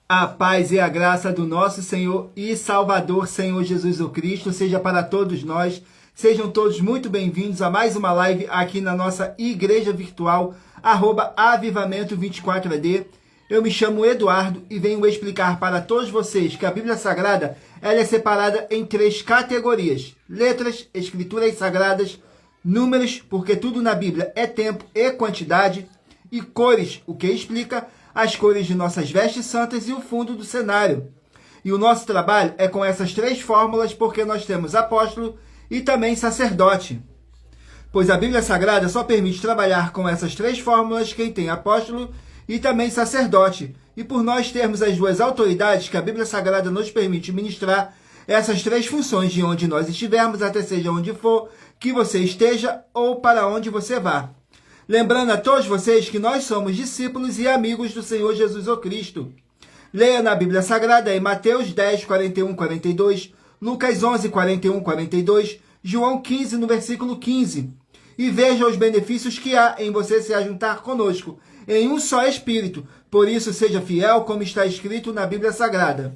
A paz e a graça do nosso Senhor e Salvador, Senhor Jesus o Cristo, seja para todos nós. Sejam todos muito bem-vindos a mais uma live aqui na nossa igreja virtual, @avivamento24AD. Eu me chamo Eduardo e venho explicar para todos vocês que a Bíblia Sagrada ela é separada em 3 categorias: letras, escrituras sagradas, números, porque tudo na Bíblia é tempo e quantidade, e cores, o que explica as cores de nossas vestes santas e o fundo do cenário. E o nosso trabalho é com essas 3 fórmulas, porque nós temos apóstolo e também sacerdote. Pois a Bíblia Sagrada só permite trabalhar com essas 3 fórmulas quem tem apóstolo e também sacerdote. E por nós termos as 2 autoridades que a Bíblia Sagrada nos permite ministrar essas 3 funções de onde nós estivermos, até seja onde for que você esteja ou para onde você vá. Lembrando a todos vocês que nós somos discípulos e amigos do Senhor Jesus o Cristo. Leia na Bíblia Sagrada em Mateus 10, 41, 42, Lucas 11, 41, 42, João 15, no versículo 15. E veja os benefícios que há em você se ajuntar conosco, em um só Espírito. Por isso, seja fiel, como está escrito na Bíblia Sagrada.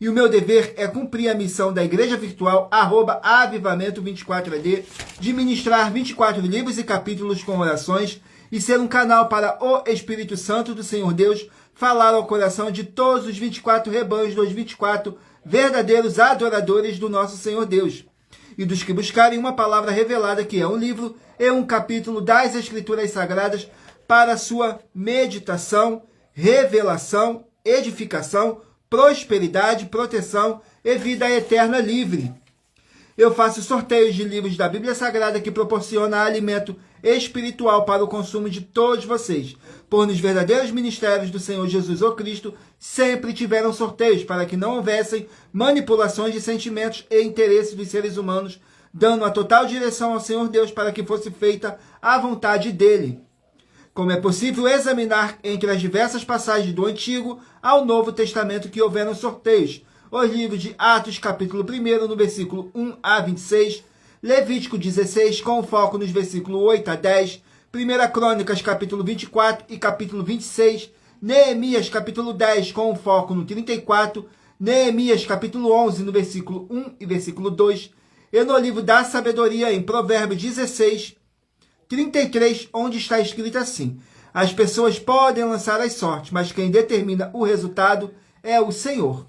E o meu dever é cumprir a missão da Igreja Virtual, @avivamento24AD, de ministrar 24 livros e capítulos com orações e ser um canal para o Espírito Santo do Senhor Deus falar ao coração de todos os 24 rebanhos dos 24 verdadeiros adoradores do nosso Senhor Deus, e dos que buscarem uma palavra revelada, que é um livro e um capítulo das Escrituras Sagradas, para sua meditação, revelação, edificação, prosperidade, proteção e vida eterna livre. Eu faço sorteios de livros da Bíblia Sagrada que proporciona alimento espiritual para o consumo de todos vocês. Por nos verdadeiros ministérios do Senhor Jesus o Cristo, sempre tiveram sorteios para que não houvessem manipulações de sentimentos e interesses dos seres humanos, dando a total direção ao Senhor Deus para que fosse feita a vontade dele. Como é possível examinar entre as diversas passagens do Antigo ao Novo Testamento que houveram sorteios: os livros de Atos, capítulo 1, no versículo 1 a 26, Levítico 16, com foco nos versículos 8 a 10, 1 Crônicas, capítulo 24 e capítulo 26, Neemias, capítulo 10, com foco no 34, Neemias, capítulo 11, no versículo 1 e versículo 2, e no livro da Sabedoria, em Provérbios 16, 33, onde está escrito assim: as pessoas podem lançar as sortes, mas quem determina o resultado é o Senhor.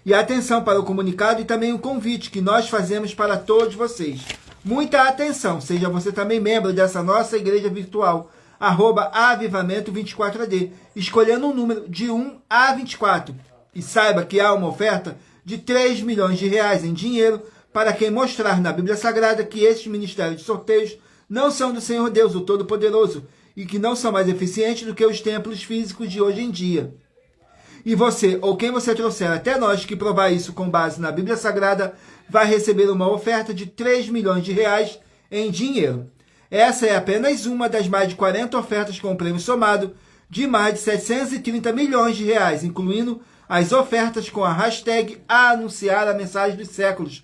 E atenção para o comunicado e também o convite que nós fazemos para todos vocês. Muita atenção, seja você também membro dessa nossa igreja virtual, @avivamento24AD, escolhendo um número de 1 a 24. E saiba que há uma oferta de 3 milhões de reais em dinheiro para quem mostrar na Bíblia Sagrada que esses ministérios de sorteios não são do Senhor Deus, o Todo-Poderoso, e que não são mais eficientes do que os templos físicos de hoje em dia. E você, ou quem você trouxer até nós que provar isso com base na Bíblia Sagrada, vai receber uma oferta de 3 milhões de reais em dinheiro. Essa é apenas uma das mais de 40 ofertas com prêmio somado de mais de 730 milhões de reais, incluindo as ofertas com a hashtag Anunciar a Mensagem dos Séculos,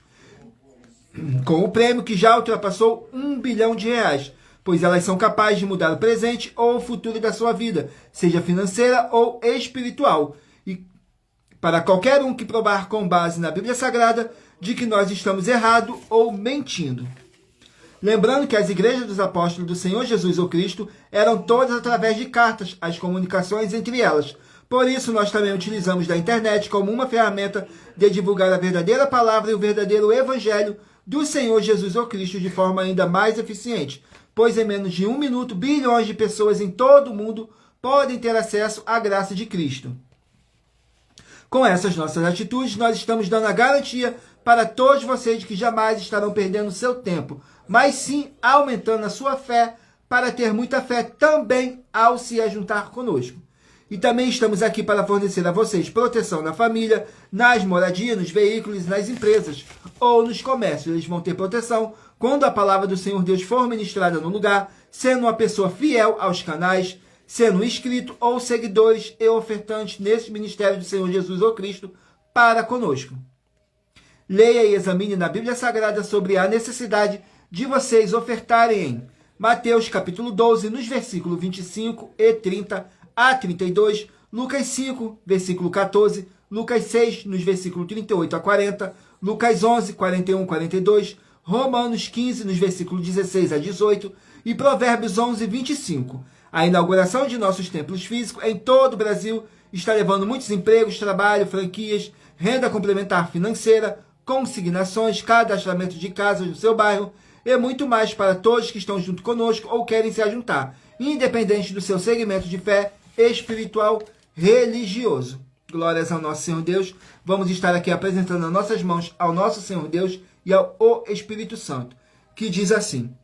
com o prêmio que já ultrapassou 1 bilhão de reais, pois elas são capazes de mudar o presente ou o futuro da sua vida, seja financeira ou espiritual. E para qualquer um que provar com base na Bíblia Sagrada de que nós estamos errado ou mentindo. Lembrando que as igrejas dos apóstolos do Senhor Jesus o Cristo eram todas através de cartas, as comunicações entre elas. Por isso, nós também utilizamos da internet como uma ferramenta de divulgar a verdadeira palavra e o verdadeiro evangelho do Senhor Jesus o Cristo de forma ainda mais eficiente, pois em menos de 1 minuto, bilhões de pessoas em todo o mundo podem ter acesso à graça de Cristo. Com essas nossas atitudes, nós estamos dando a garantia para todos vocês de que jamais estarão perdendo seu tempo, mas sim aumentando a sua fé para ter muita fé também ao se ajuntar conosco. E também estamos aqui para fornecer a vocês proteção na família, nas moradias, nos veículos, nas empresas ou nos comércios. Eles vão ter proteção quando a palavra do Senhor Deus for ministrada no lugar, sendo uma pessoa fiel aos canais, sendo inscrito ou seguidores e ofertantes nesse ministério do Senhor Jesus ou Cristo para conosco. Leia e examine na Bíblia Sagrada sobre a necessidade de vocês ofertarem em Mateus capítulo 12, nos versículos 25 e 30 a 32, Lucas 5, versículo 14, Lucas 6, nos versículos 38 a 40, Lucas 11, 41 a 42, Romanos 15, nos versículos 16 a 18 e Provérbios 11, 25. A inauguração de nossos templos físicos em todo o Brasil está levando muitos empregos, trabalho, franquias, renda complementar financeira, consignações, cadastramento de casas no seu bairro e muito mais para todos que estão junto conosco ou querem se ajuntar, independente do seu segmento de fé espiritual religioso. Glórias ao nosso Senhor Deus. Vamos estar aqui apresentando as nossas mãos ao nosso Senhor Deus e ao Espírito Santo, que diz assim: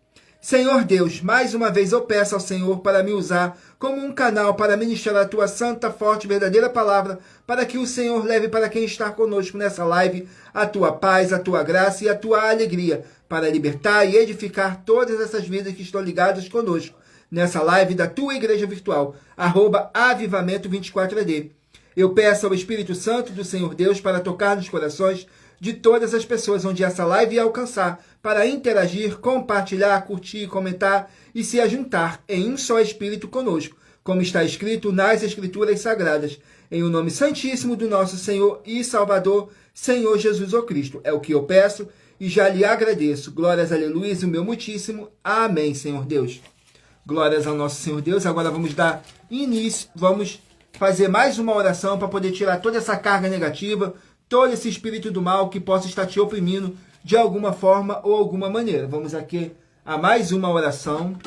Senhor Deus, mais uma vez eu peço ao Senhor para me usar como um canal para ministrar a tua santa, forte, verdadeira palavra, para que o Senhor leve para quem está conosco nessa live a tua paz, a tua graça e a tua alegria, para libertar e edificar todas essas vidas que estão ligadas conosco nessa live da tua igreja virtual, @avivamento24AD. Eu peço ao Espírito Santo do Senhor Deus para tocar nos corações de todas as pessoas onde essa live ia alcançar, para interagir, compartilhar, curtir, comentar e se ajuntar em um só Espírito conosco, como está escrito nas Escrituras Sagradas, em o nome santíssimo do nosso Senhor e Salvador, Senhor Jesus o Cristo. É o que eu peço e já lhe agradeço. Glórias, aleluia, e o meu muitíssimo. Amém, Senhor Deus. Glórias ao nosso Senhor Deus. Agora vamos dar início, vamos fazer mais uma oração para poder tirar toda essa carga negativa, todo esse espírito do mal que possa estar te oprimindo de alguma forma ou alguma maneira. Vamos aqui a mais uma oração.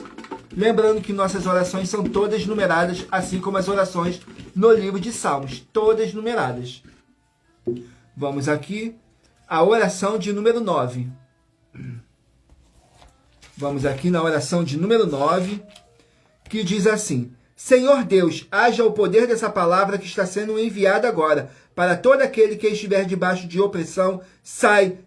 Lembrando que nossas orações são todas numeradas, assim como as orações no livro de Salmos, todas numeradas. Vamos aqui a oração de número 9. Vamos aqui na oração de número 9, que diz assim: Senhor Deus, haja o poder dessa palavra que está sendo enviada agora para todo aquele que estiver debaixo de opressão. Sai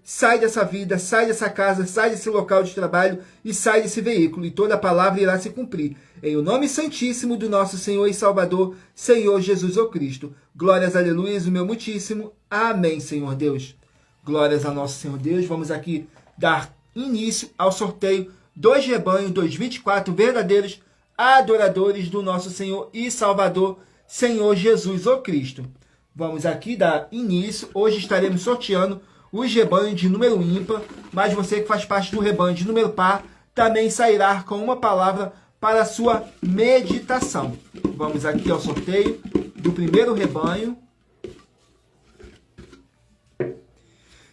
dessa vida, sai dessa casa, sai desse local de trabalho e sai desse veículo, e toda a palavra irá se cumprir. Em o nome santíssimo do nosso Senhor e Salvador, Senhor Jesus o Cristo. Glórias, aleluia, o meu muitíssimo. Amém, Senhor Deus. Glórias ao nosso Senhor Deus. Vamos aqui dar início ao sorteio dos rebanhos 224 verdadeiros adoradores do nosso Senhor e Salvador, Senhor Jesus o Cristo. Vamos aqui dar início. Hoje estaremos sorteando os rebanhos de número ímpar, mas você que faz parte do rebanho de número par também sairá com uma palavra para a sua meditação. Vamos aqui ao sorteio do primeiro rebanho.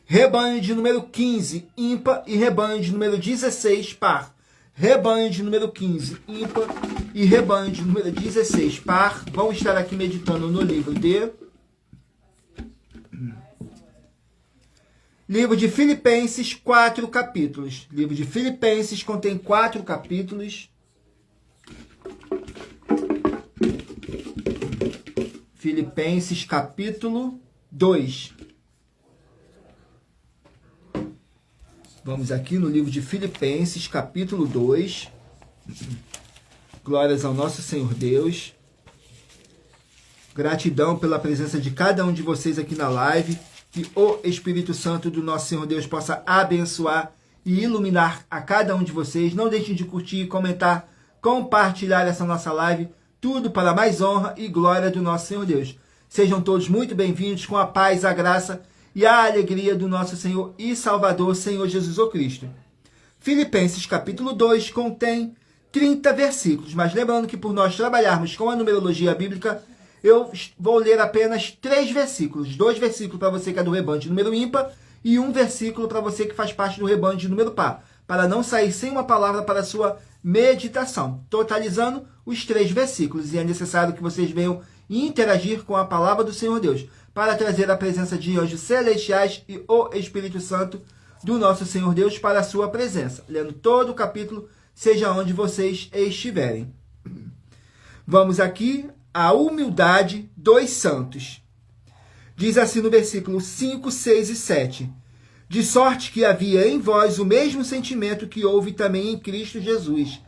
Rebanho de número 15, ímpar, e rebanho de número 16, par. Rebanho de número 15, ímpar, e rebanho de número 16, par. Vamos estar aqui meditando no livro de Filipenses, 4 capítulos. Livro de Filipenses contém 4 capítulos. Filipenses, capítulo 2. Vamos aqui no livro de Filipenses, capítulo 2. Glórias ao nosso Senhor Deus. Gratidão pela presença de cada um de vocês aqui na live. Que o Espírito Santo do nosso Senhor Deus possa abençoar e iluminar a cada um de vocês. Não deixem de curtir, comentar, compartilhar essa nossa live. Tudo para a mais honra e glória do nosso Senhor Deus. Sejam todos muito bem-vindos com a paz, a graça e a alegria do nosso Senhor e Salvador, Senhor Jesus o Cristo. Filipenses capítulo 2 contém 30 versículos, mas lembrando que por nós trabalharmos com a numerologia bíblica, eu vou ler apenas 3 versículos. 2 versículos para você que é do rebanho de número ímpar e 1 versículo para você que faz parte do rebanho de número par, para não sair sem uma palavra para a sua meditação, totalizando os 3 versículos. E é necessário que vocês venham interagir com a palavra do Senhor Deus, para trazer a presença de anjos celestiais e o Espírito Santo do nosso Senhor Deus para a sua presença, lendo todo o capítulo, seja onde vocês estiverem. Vamos aqui à humildade dos santos. Diz assim no versículo 5, 6 e 7. De sorte que havia em vós o mesmo sentimento que houve também em Cristo Jesus,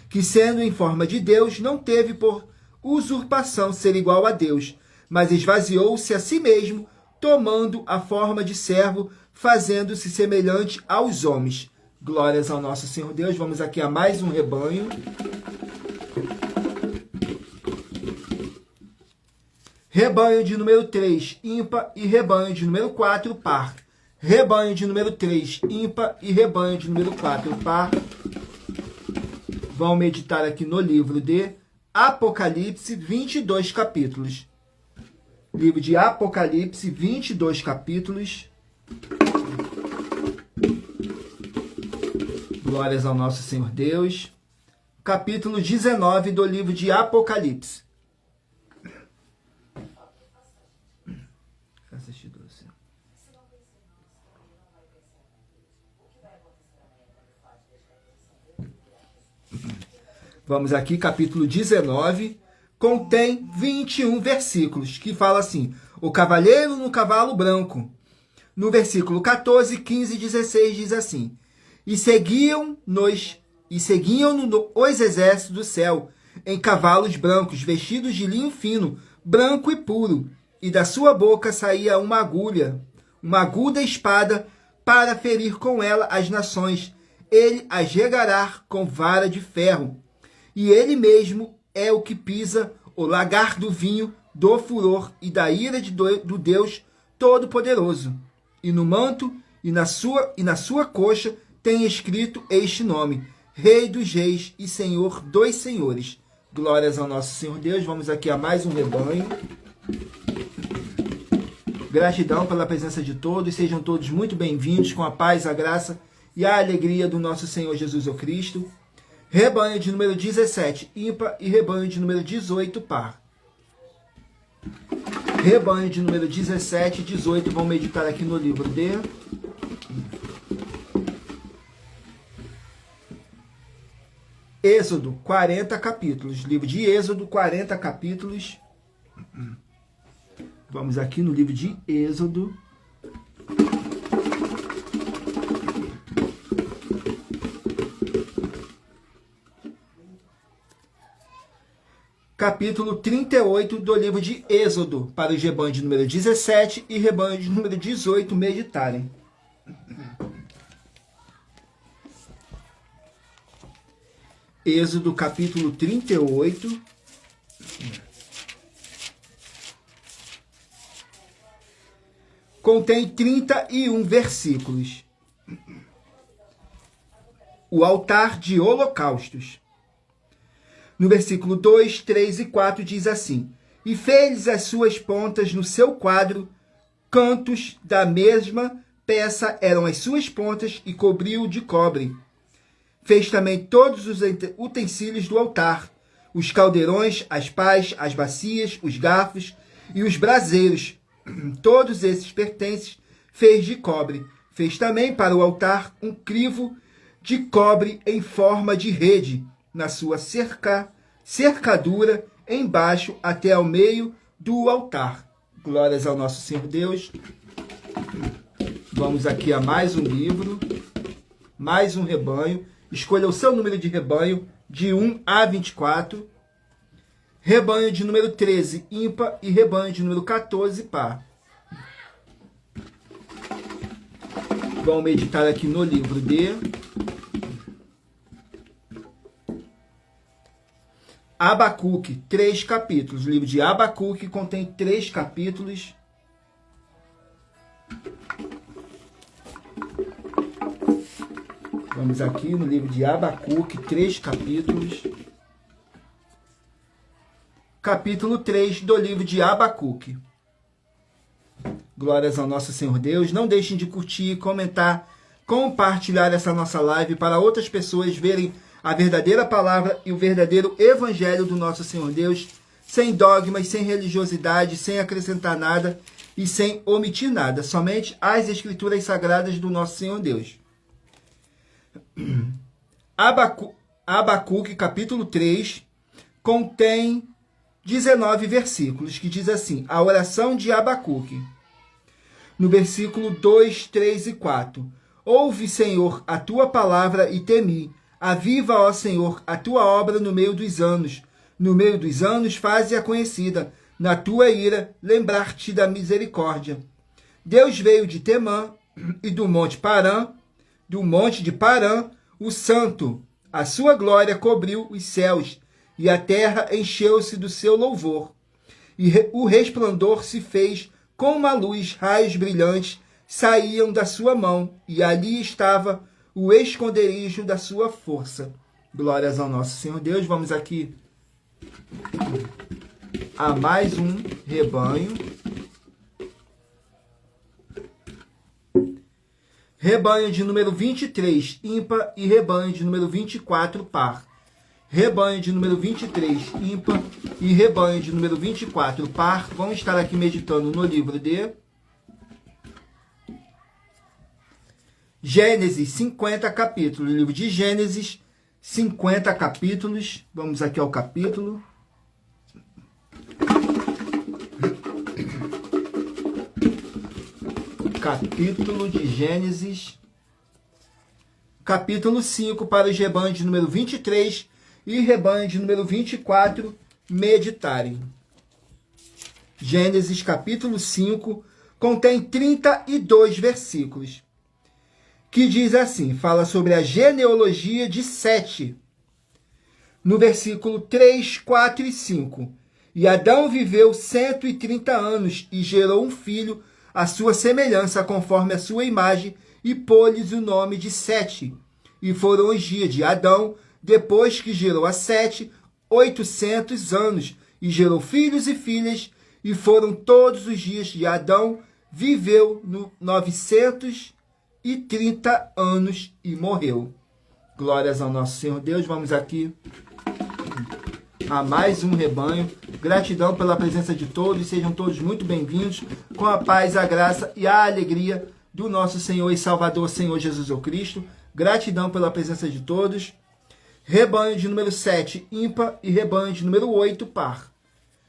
que sendo em forma de Deus, não teve por usurpação ser igual a Deus, mas esvaziou-se a si mesmo, tomando a forma de servo, fazendo-se semelhante aos homens. Glórias ao nosso Senhor Deus. Vamos aqui a mais um rebanho. Rebanho de número 3, ímpar, e rebanho de número 4, par. Rebanho de número 3, ímpar, e rebanho de número 4, par. Vamos meditar aqui no livro de Apocalipse, 22 capítulos. Livro de Apocalipse, 22 capítulos. Glórias ao nosso Senhor Deus. Capítulo 19 do livro de Apocalipse. Vamos aqui, capítulo 19, contém 21 versículos, que fala assim: o cavaleiro no cavalo branco. No versículo 14, 15 e 16 diz assim: E seguiam-nos os exércitos do céu, em cavalos brancos, vestidos de linho fino, branco e puro, e da sua boca saía uma aguda espada, para ferir com ela as nações. Ele as regará com vara de ferro. E ele mesmo é o que pisa o lagar do vinho, do furor e da ira do Deus Todo-Poderoso. E no manto e na sua coxa tem escrito este nome: Rei dos Reis e Senhor dos Senhores. Glórias ao nosso Senhor Deus. Vamos aqui a mais um rebanho. Gratidão pela presença de todos. Sejam todos muito bem-vindos, com a paz, a graça e a alegria do nosso Senhor Jesus o Cristo. Rebanho de número 17, ímpar, e rebanho de número 18, par. Rebanho de número 17 e 18, vamos meditar aqui no livro de Êxodo, 40 capítulos. Livro de Êxodo, 40 capítulos. Vamos aqui no livro de Êxodo. Capítulo 38 do livro de Êxodo, para os rebanhos de número 17 e rebanho de número 18 meditarem. Êxodo, capítulo 38. Contém 31 versículos. O altar de holocaustos. No versículo 2, 3 e 4 diz assim: E fez as suas pontas no seu quadro, cantos da mesma peça eram as suas pontas, e cobriu de cobre. Fez também todos os utensílios do altar, os caldeirões, as pás, as bacias, os garfos e os braseiros. Todos esses pertences fez de cobre. Fez também para o altar um crivo de cobre em forma de rede, na sua cercadura, embaixo até ao meio do altar. Glórias ao nosso Senhor Deus. Vamos aqui a mais um livro, mais um rebanho. Escolha o seu número de rebanho, de 1 a 24. Rebanho de número 13, ímpar, e rebanho de número 14, par. Vamos meditar aqui no livro de Abacuque, 3 capítulos. O livro de Abacuque contém 3 capítulos. Vamos aqui no livro de Abacuque, 3 capítulos. Capítulo 3 do livro de Abacuque. Glórias ao nosso Senhor Deus. Não deixem de curtir, comentar, compartilhar essa nossa live para outras pessoas verem a verdadeira palavra e o verdadeiro evangelho do nosso Senhor Deus, sem dogmas, sem religiosidade, sem acrescentar nada e sem omitir nada, somente as escrituras sagradas do nosso Senhor Deus. Abacuque, capítulo 3, contém 19 versículos, que diz assim: a oração de Abacuque. No versículo 2, 3 e 4. Ouve, Senhor, a tua palavra e temi. Aviva, ó Senhor, a tua obra no meio dos anos. No meio dos anos, faze-a conhecida. Na tua ira, lembrar-te da misericórdia. Deus veio de Temã e do monte de Parã, o santo. A sua glória cobriu os céus, e a terra encheu-se do seu louvor. o resplandor se fez como uma luz, raios brilhantes saíam da sua mão, e ali estava o esconderijo da sua força. Glórias ao nosso Senhor Deus. Vamos aqui a mais um rebanho. Rebanho de número 23, ímpar, e rebanho de número 24, par. Rebanho de número 23, ímpar, e rebanho de número 24, par. Vamos estar aqui meditando no livro de Gênesis, 50 capítulos. Livro de Gênesis, 50 capítulos. Vamos aqui ao capítulo. Capítulo de Gênesis. Capítulo 5 para os rebanhos de número 23 e rebanho de número 24 meditarem. Gênesis capítulo 5 contém 32 versículos. Que diz assim, fala sobre a genealogia de Sete. No versículo 3, 4 e 5. E Adão viveu 130 anos e gerou um filho à sua semelhança, conforme a sua imagem, e pôs-lhes o nome de Sete. E foram os dias de Adão, depois que gerou a Sete, 800 anos, e gerou filhos e filhas, e foram todos os dias de Adão, viveu 930 anos e morreu. Glórias ao nosso Senhor Deus. Vamos aqui a mais um rebanho. Gratidão pela presença de todos. Sejam todos muito bem-vindos, com a paz, a graça e a alegria do nosso Senhor e Salvador, Senhor Jesus Cristo. Gratidão pela presença de todos. Rebanho de número 7, ímpar, e rebanho de número 8, par.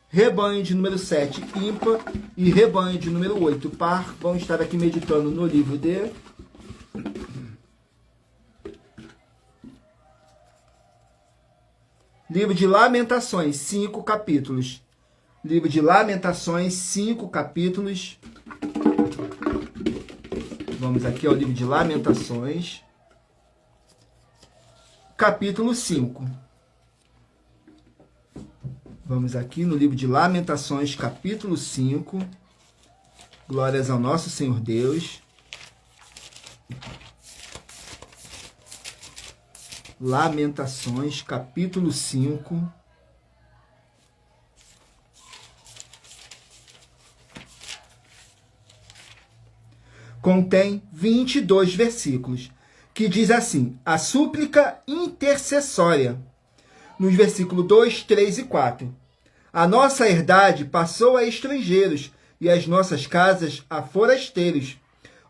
Rebanho de número 7, ímpar, e rebanho de número 8, par. Vamos estar aqui meditando no livro de Livro de Lamentações, 5 capítulos. Livro de Lamentações, 5 capítulos. Vamos aqui ao livro de Lamentações, capítulo 5. Vamos aqui no livro de Lamentações, capítulo 5. Glórias ao nosso Senhor Deus. Lamentações, capítulo 5. Contém 22 versículos, que diz assim, a súplica intercessória, nos versículos 2, 3 e 4. A nossa herdade passou a estrangeiros, e as nossas casas a forasteiros.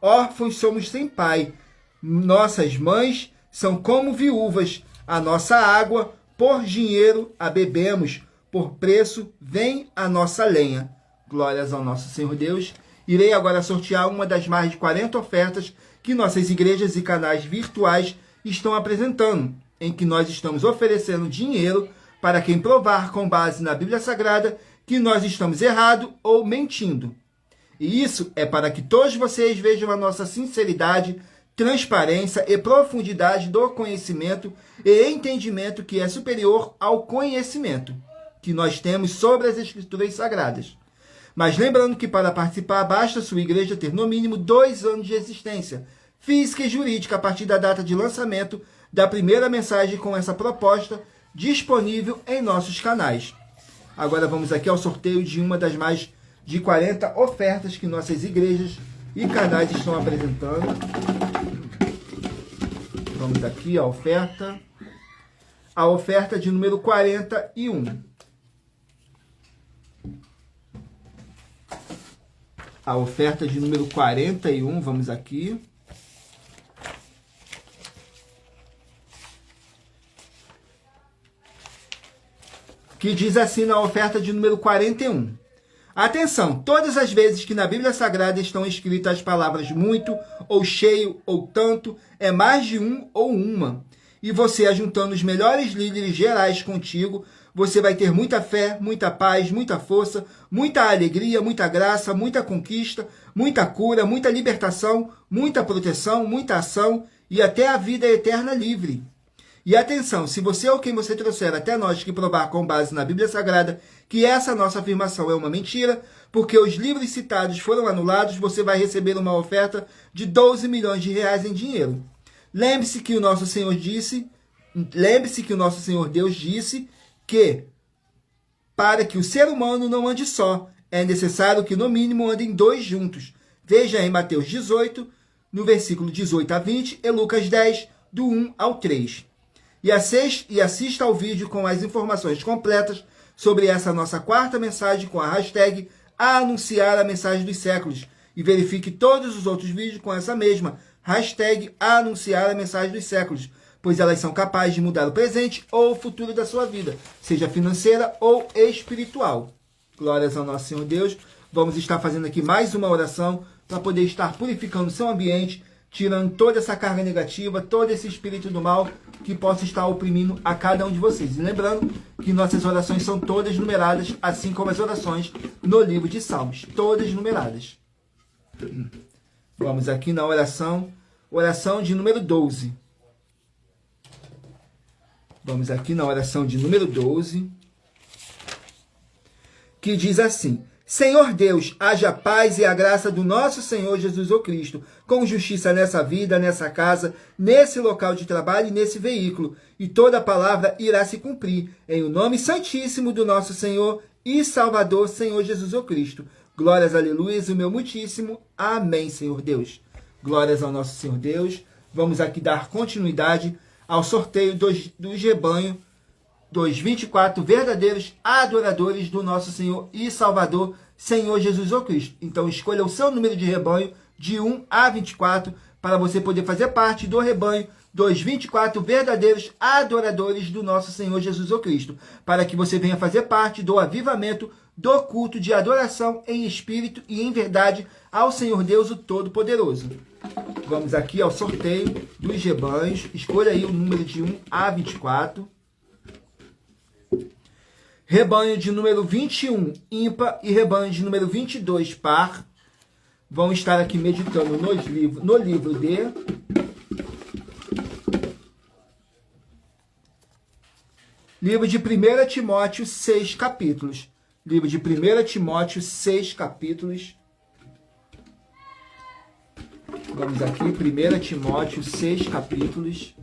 Órfãos somos sem pai, nossas mães são como viúvas, a nossa água, por dinheiro a bebemos, por preço vem a nossa lenha. Glórias ao nosso Senhor Deus. Irei agora sortear uma das mais de 40 ofertas que nossas igrejas e canais virtuais estão apresentando, em que nós estamos oferecendo dinheiro para quem provar com base na Bíblia Sagrada que nós estamos errado ou mentindo. E isso é para que todos vocês vejam a nossa sinceridade, transparência e profundidade do conhecimento e entendimento que é superior ao conhecimento que nós temos sobre as Escrituras Sagradas. Mas lembrando que para participar basta sua igreja ter no mínimo 2 anos de existência física e jurídica a partir da data de lançamento da primeira mensagem com essa proposta disponível em nossos canais. Agora vamos aqui ao sorteio de uma das mais de 40 ofertas que nossas igrejas e canais estão apresentando. Vamos aqui à oferta. A oferta de número 41. A oferta de número 41, vamos aqui. Que diz assim na oferta de número 41. Atenção, todas as vezes que na Bíblia Sagrada estão escritas as palavras muito, ou cheio, ou tanto, é mais de um ou uma. E você, ajuntando os melhores líderes gerais contigo, você vai ter muita fé, muita paz, muita força, muita alegria, muita graça, muita conquista, muita cura, muita libertação, muita proteção, muita ação e até a vida eterna livre. E atenção, se você ou quem você trouxer até nós que provar com base na Bíblia Sagrada que essa nossa afirmação é uma mentira, porque os livros citados foram anulados, você vai receber uma oferta de 12 milhões de reais em dinheiro. Lembre-se que o nosso Senhor Deus disse que para que o ser humano não ande só, é necessário que no mínimo andem dois juntos. Veja em Mateus 18, no versículo 18 a 20, e Lucas 10, do 1 ao 3. E assista ao vídeo com as informações completas sobre essa nossa quarta mensagem com a hashtag Anunciar a Mensagem dos Séculos. E verifique todos os outros vídeos com essa mesma hashtag Anunciar a Mensagem dos Séculos, pois elas são capazes de mudar o presente ou o futuro da sua vida, seja financeira ou espiritual. Glórias ao nosso Senhor Deus. Vamos estar fazendo aqui mais uma oração para poder estar purificando o seu ambiente, tirando toda essa carga negativa, todo esse espírito do mal que possa estar oprimindo a cada um de vocês. E lembrando que nossas orações são todas numeradas, assim como as orações no livro de Salmos, todas numeradas. Vamos aqui na oração de número 12. Vamos aqui na oração de número 12, que diz assim: Senhor Deus, haja paz e a graça do nosso Senhor Jesus o Cristo, com justiça nessa vida, nessa casa, nesse local de trabalho e nesse veículo, e toda palavra irá se cumprir, em o nome santíssimo do nosso Senhor e Salvador, Senhor Jesus o Cristo. Glórias, aleluias, o meu muitíssimo. Amém, Senhor Deus. Glórias ao nosso Senhor Deus. Vamos aqui dar continuidade ao sorteio dos rebanhos dos 24 verdadeiros adoradores do nosso Senhor e Salvador, Senhor Jesus o Cristo. Então escolha o seu número de rebanho de 1 a 24 para você poder fazer parte do rebanho dos 24 verdadeiros adoradores do nosso Senhor Jesus o Cristo, para que você venha fazer parte do avivamento do culto de adoração em espírito e em verdade ao Senhor Deus o Todo-Poderoso. Vamos aqui ao sorteio dos rebanhos. Escolha aí o número de 1 a 24. Rebanho de número 21, ímpar, e rebanho de número 22, par. Vão estar aqui meditando no livro de livro de 1 Timóteo, 6 capítulos. Livro de 1 Timóteo, 6 capítulos. Vamos aqui, 1 Timóteo, 6 capítulos.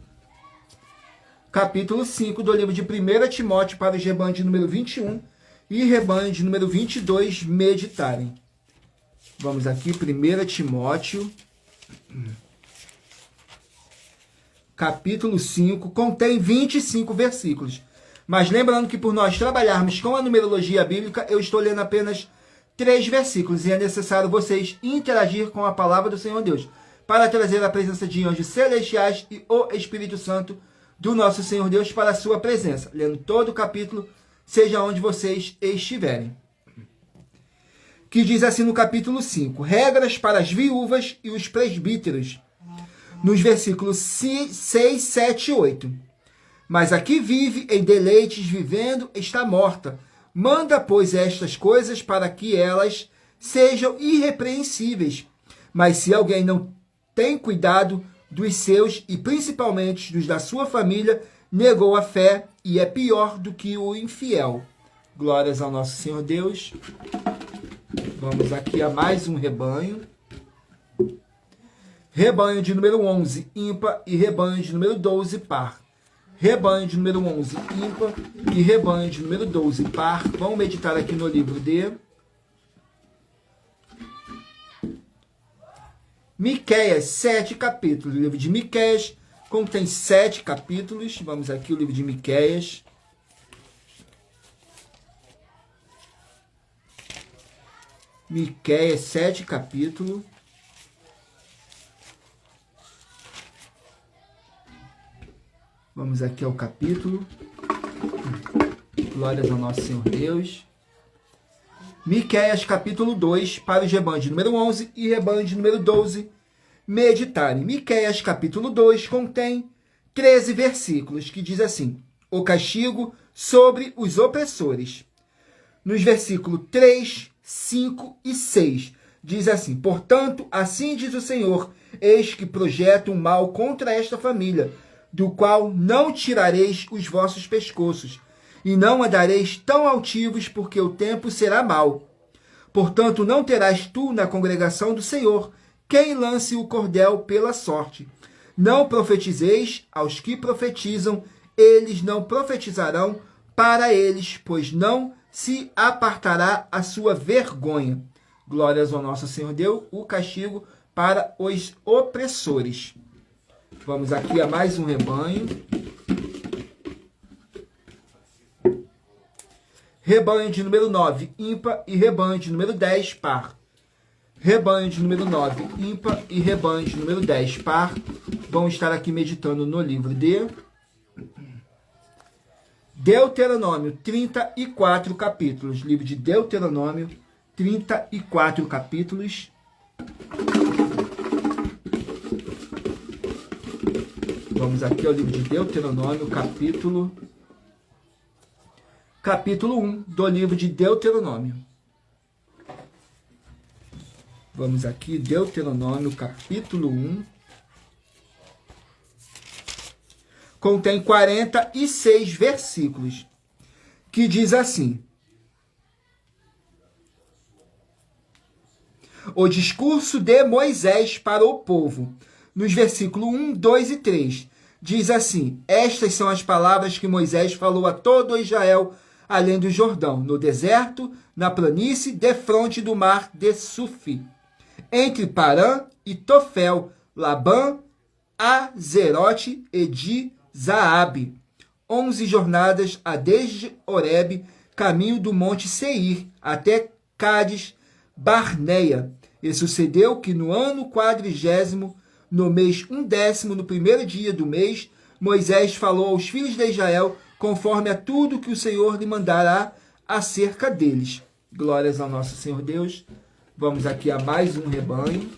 Capítulo 5 do livro de 1 Timóteo para os rebanhos de número 21 e rebanho de número 22 meditarem. Vamos aqui, 1 Timóteo, capítulo 5, contém 25 versículos. Mas lembrando que por nós trabalharmos com a numerologia bíblica, eu estou lendo apenas 3 versículos e é necessário vocês interagir com a palavra do Senhor Deus para trazer a presença de anjos celestiais e o Espírito Santo do nosso Senhor Deus para a sua presença, lendo todo o capítulo, seja onde vocês estiverem. Que diz assim no capítulo 5, regras para as viúvas e os presbíteros, nos versículos 6, 7 e 8. Mas a que vive em deleites vivendo está morta. Manda, pois, estas coisas para que elas sejam irrepreensíveis. Mas se alguém não tem cuidado dos seus e principalmente dos da sua família, negou a fé e é pior do que o infiel. Glórias ao nosso Senhor Deus. Vamos aqui a mais um rebanho. Rebanho de número 11, ímpar, e rebanho de número 12, par. Rebanho de número 11, ímpar, e rebanho de número 12, par. Vamos meditar aqui no livro de Miqueias, 7 capítulos. O livro de Miqueias contém 7 capítulos. Vamos aqui o livro de Miqueias. Miqueias, 7 capítulos. Vamos aqui ao capítulo. Glórias ao nosso Senhor Deus. Miqueias, capítulo 2, para os rebanhos de número 11 e rebanho de número 12 meditarem. Miqueias, capítulo 2, contém 13 versículos, que diz assim: o castigo sobre os opressores. Nos versículos 3, 5 e 6, diz assim: portanto, assim diz o Senhor, eis que projeto um mal contra esta família, do qual não tirareis os vossos pescoços, e não andareis tão altivos, porque o tempo será mau. Portanto, não terás tu na congregação do Senhor quem lance o cordel pela sorte. Não profetizeis aos que profetizam, eles não profetizarão para eles, pois não se apartará a sua vergonha. Glórias ao nosso Senhor Deus, o castigo para os opressores. Vamos aqui a mais um rebanho. Rebanho de número 9, ímpar, e rebanho de número 10, par. Rebanho de número 9, ímpar, e rebanho de número 10, par. Vamos estar aqui meditando no livro de Deuteronômio, 34 capítulos. Livro de Deuteronômio, 34 capítulos. Vamos aqui ao livro de Deuteronômio, capítulo 1 do livro de Deuteronômio. Vamos aqui, Deuteronômio, capítulo 1. Contém 46 versículos, que diz assim: o discurso de Moisés para o povo. Nos versículos 1, 2 e 3, diz assim: estas são as palavras que Moisés falou a todo Israel, além do Jordão, no deserto, na planície, defronte do mar de Sufi, entre Parã e Tofel, Labã, Azerote e de Zaabe. 11 jornadas a desde Horebe, caminho do monte Seir, até Cádiz Barneia. E sucedeu que no ano 40º, no mês 1º, no primeiro dia do mês, Moisés falou aos filhos de Israel, conforme a tudo que o Senhor lhe mandará acerca deles. Glórias ao nosso Senhor Deus. Vamos aqui a mais um rebanho.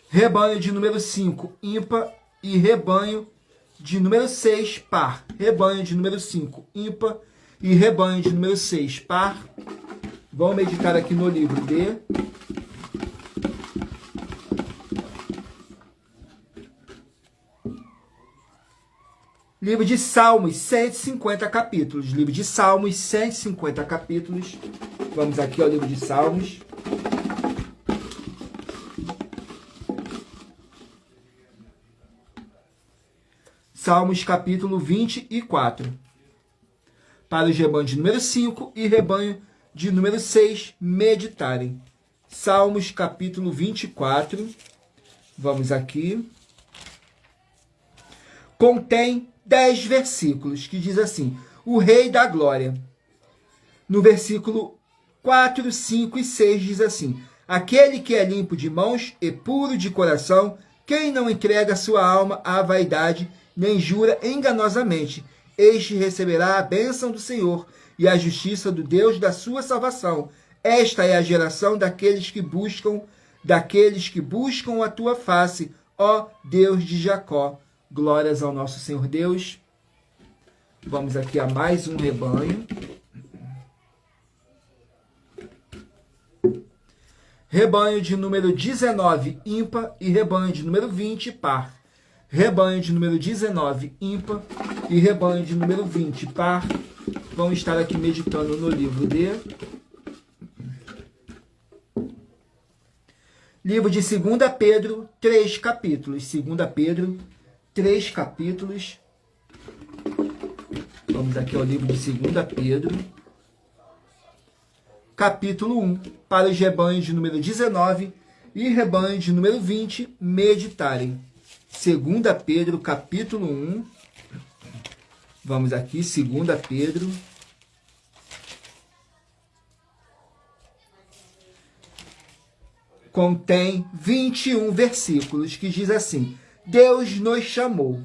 Rebanho de número 5, ímpar, e rebanho de número 6, par. Rebanho de número 5, ímpar, e rebanho de número 6, par. Vamos meditar aqui no livro de livro de Salmos, 150 capítulos. Livro de Salmos, 150 capítulos. Vamos aqui ao livro de Salmos. Salmos, capítulo 24. Para os rebanhos de número 5 e rebanho de número 6 meditarem. Salmos, capítulo 24. Vamos aqui. Contém 10 versículos, que diz assim: o Rei da Glória. No versículo 4, 5 e 6 diz assim: aquele que é limpo de mãos e puro de coração, quem não entrega sua alma à vaidade, nem jura enganosamente, este receberá a bênção do Senhor e a justiça do Deus da sua salvação. Esta é a geração daqueles que buscam a tua face, ó Deus de Jacó. Glórias ao nosso Senhor Deus. Vamos aqui a mais um rebanho. Rebanho de número 19, ímpar, e rebanho de número 20, par. Rebanho de número 19, ímpar, e rebanho de número 20, par. Vamos estar aqui meditando no livro de livro de 2 Pedro, 3 capítulos. 2 Pedro, 3 capítulos. Vamos aqui ao livro de 2 Pedro, capítulo 1, para os rebanhos de número 19 e rebanho de número 20 meditarem. 2 Pedro, capítulo 1. Vamos aqui, 2 Pedro. Contém 21 versículos, que diz assim: Deus nos chamou.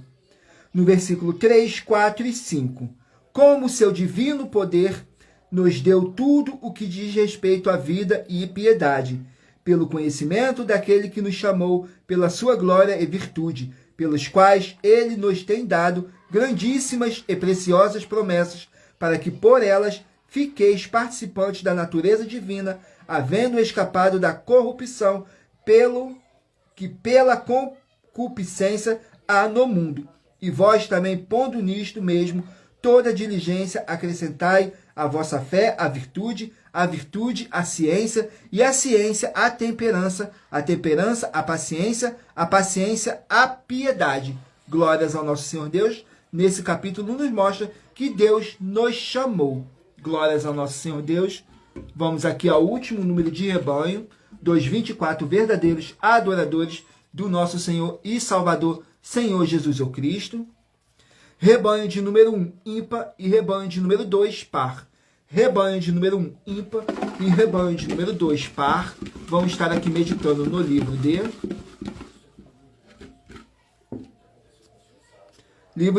No versículo 3, 4 e 5. Como seu divino poder nos deu tudo o que diz respeito à vida e piedade, pelo conhecimento daquele que nos chamou pela sua glória e virtude, pelos quais ele nos tem dado grandíssimas e preciosas promessas, para que por elas fiqueis participantes da natureza divina, havendo escapado da corrupção pela concupiscência há no mundo. E vós também, pondo nisto mesmo toda diligência, acrescentai à vossa fé a virtude a ciência, e a ciência a temperança a paciência a piedade. Glórias ao nosso Senhor Deus. Nesse capítulo nos mostra que Deus nos chamou. Glórias ao nosso Senhor Deus. Vamos aqui ao último número de rebanho, dos 24 verdadeiros adoradores do nosso Senhor e Salvador, Senhor Jesus o Cristo. Rebanho de número 1, ímpar, e rebanho de número 2, par. Rebanho de número 1, ímpar, e rebanho de número 2, par. Vamos estar aqui meditando no livro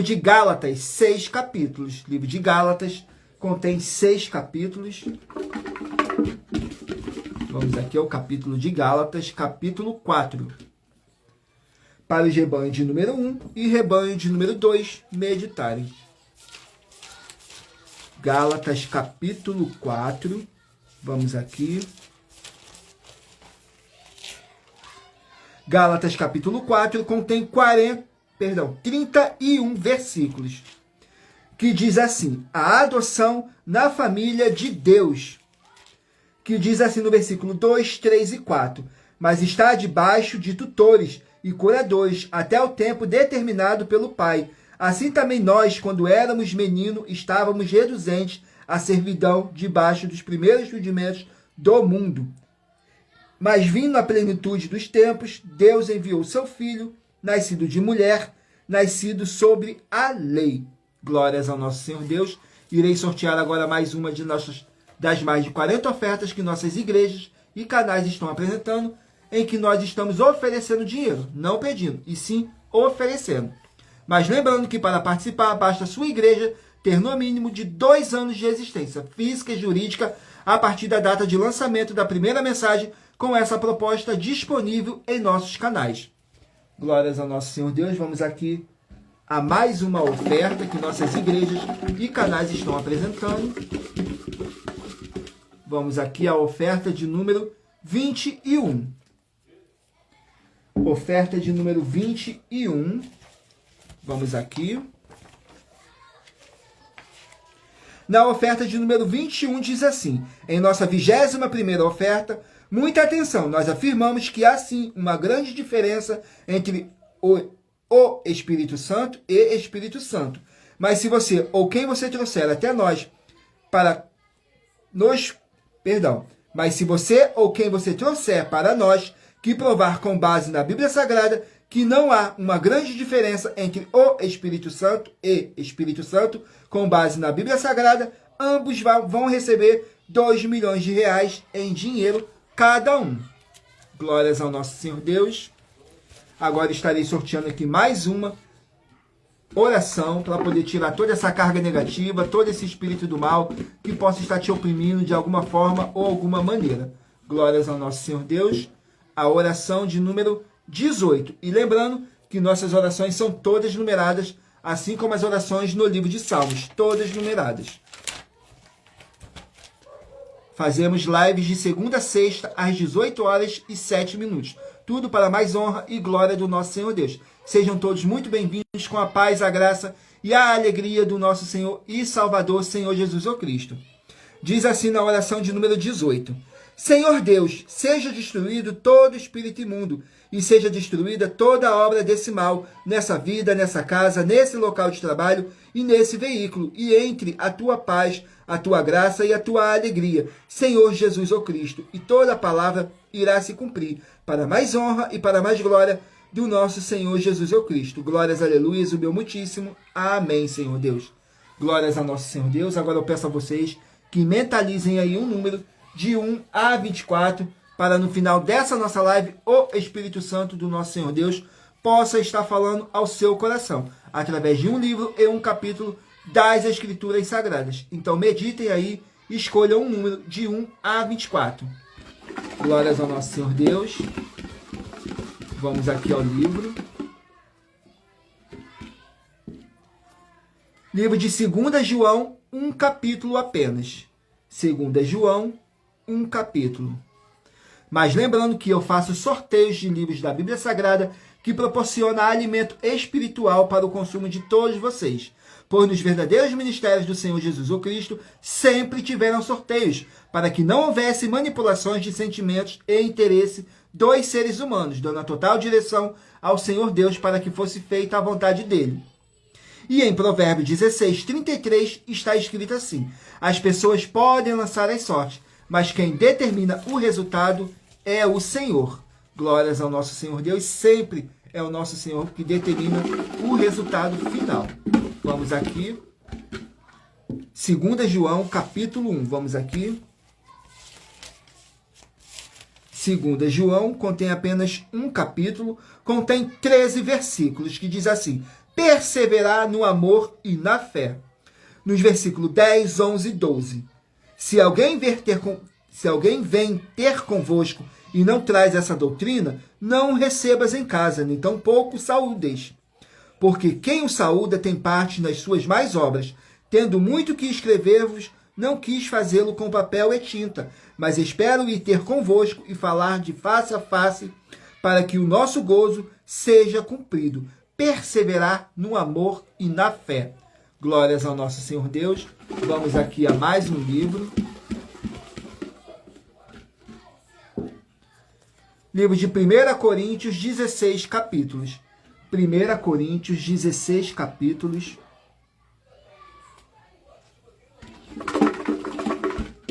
de Gálatas, 6 capítulos. Livro de Gálatas contém 6 capítulos. Vamos aqui ao capítulo de Gálatas, capítulo 4. Para os rebanhos de número 1 e rebanho de número 2 meditarem. Gálatas, capítulo 4. Vamos aqui. Gálatas, capítulo 4, contém 31 versículos, que diz assim: a adoção na família de Deus, que diz assim no versículo 2, 3 e 4, mas está debaixo de tutores e curadores até o tempo determinado pelo Pai. Assim também nós, quando éramos meninos, estávamos reduzentes à servidão debaixo dos primeiros rudimentos do mundo. Mas vindo a plenitude dos tempos, Deus enviou seu Filho, nascido de mulher, nascido sobre a lei. Glórias ao nosso Senhor Deus. Irei sortear agora mais uma das mais de 40 ofertas que nossas igrejas e canais estão apresentando, em que nós estamos oferecendo dinheiro, não pedindo, e sim oferecendo. Mas lembrando que para participar, basta a sua igreja ter no mínimo de 2 anos de existência física e jurídica a partir da data de lançamento da primeira mensagem com essa proposta disponível em nossos canais. Glórias ao nosso Senhor Deus. Vamos aqui a mais uma oferta que nossas igrejas e canais estão apresentando. Vamos aqui à oferta de número 21. Oferta de número 21. Vamos aqui. Na oferta de número 21 diz assim: em nossa 21ª oferta, muita atenção, nós afirmamos que há sim uma grande diferença entre o Espírito Santo e Espírito Santo. Mas se você ou quem você trouxer até nós Mas se você ou quem você trouxer para nós que provar com base na Bíblia Sagrada que não há uma grande diferença entre o Espírito Santo e Espírito Santo, com base na Bíblia Sagrada, ambos vão receber 2 milhões de reais em dinheiro cada um. Glórias ao nosso Senhor Deus. Agora estarei sorteando aqui mais uma oração para poder tirar toda essa carga negativa, todo esse espírito do mal que possa estar te oprimindo de alguma forma ou alguma maneira. Glórias ao nosso Senhor Deus. A oração de número 18. E lembrando que nossas orações são todas numeradas, assim como as orações no livro de Salmos, todas numeradas. Fazemos lives de segunda a sexta, às 18 horas e 7 minutos. Tudo para mais honra e glória do nosso Senhor Deus. Sejam todos muito bem-vindos com a paz, a graça e a alegria do nosso Senhor e Salvador, Senhor Jesus o Cristo. Diz assim na oração de número 18. Senhor Deus, seja destruído todo espírito imundo e seja destruída toda obra desse mal nessa vida, nessa casa, nesse local de trabalho e nesse veículo, e entre a tua paz, a tua graça e a tua alegria, Senhor Jesus o Cristo, e toda a palavra irá se cumprir, para mais honra e para mais glória do nosso Senhor Jesus o Cristo. Glórias, aleluias, o meu muitíssimo. Amém, Senhor Deus. Glórias a nosso Senhor Deus. Agora eu peço a vocês que mentalizem aí um número de 1 a 24, para no final dessa nossa live, o Espírito Santo do nosso Senhor Deus possa estar falando ao seu coração, através de um livro e um capítulo das Escrituras Sagradas. Então meditem aí, escolham um número de 1 a 24. Glórias ao nosso Senhor Deus. Vamos aqui ao livro. Livro de 2 João, um capítulo apenas. 2 João, um capítulo. Mas lembrando que eu faço sorteios de livros da Bíblia Sagrada que proporciona alimento espiritual para o consumo de todos vocês. Pois nos verdadeiros ministérios do Senhor Jesus o Cristo sempre tiveram sorteios, para que não houvesse manipulações de sentimentos e interesse dos seres humanos, dando a total direção ao Senhor Deus para que fosse feita a vontade dele. E em Provérbios 16, 33 está escrito assim: as pessoas podem lançar as sortes, mas quem determina o resultado é o Senhor. Glórias ao nosso Senhor Deus, sempre é o nosso Senhor que determina o resultado final. Vamos aqui, 2 João, capítulo 1, vamos aqui. 2 João contém apenas um capítulo, contém 13 versículos, que diz assim: perseverar no amor e na fé. Nos versículos 10, 11 e 12. Se alguém vem ter convosco e não traz essa doutrina, não o recebas em casa, nem tampouco saúdes. Porque quem o saúda tem parte nas suas mais obras. Tendo muito que escrever-vos, não quis fazê-lo com papel e tinta, mas espero ir ter convosco e falar de face a face, para que o nosso gozo seja cumprido. Perseverar no amor e na fé. Glórias ao nosso Senhor Deus. Vamos aqui a mais um livro. Livro de 1 Coríntios, 16 capítulos. 1 Coríntios, 16 capítulos.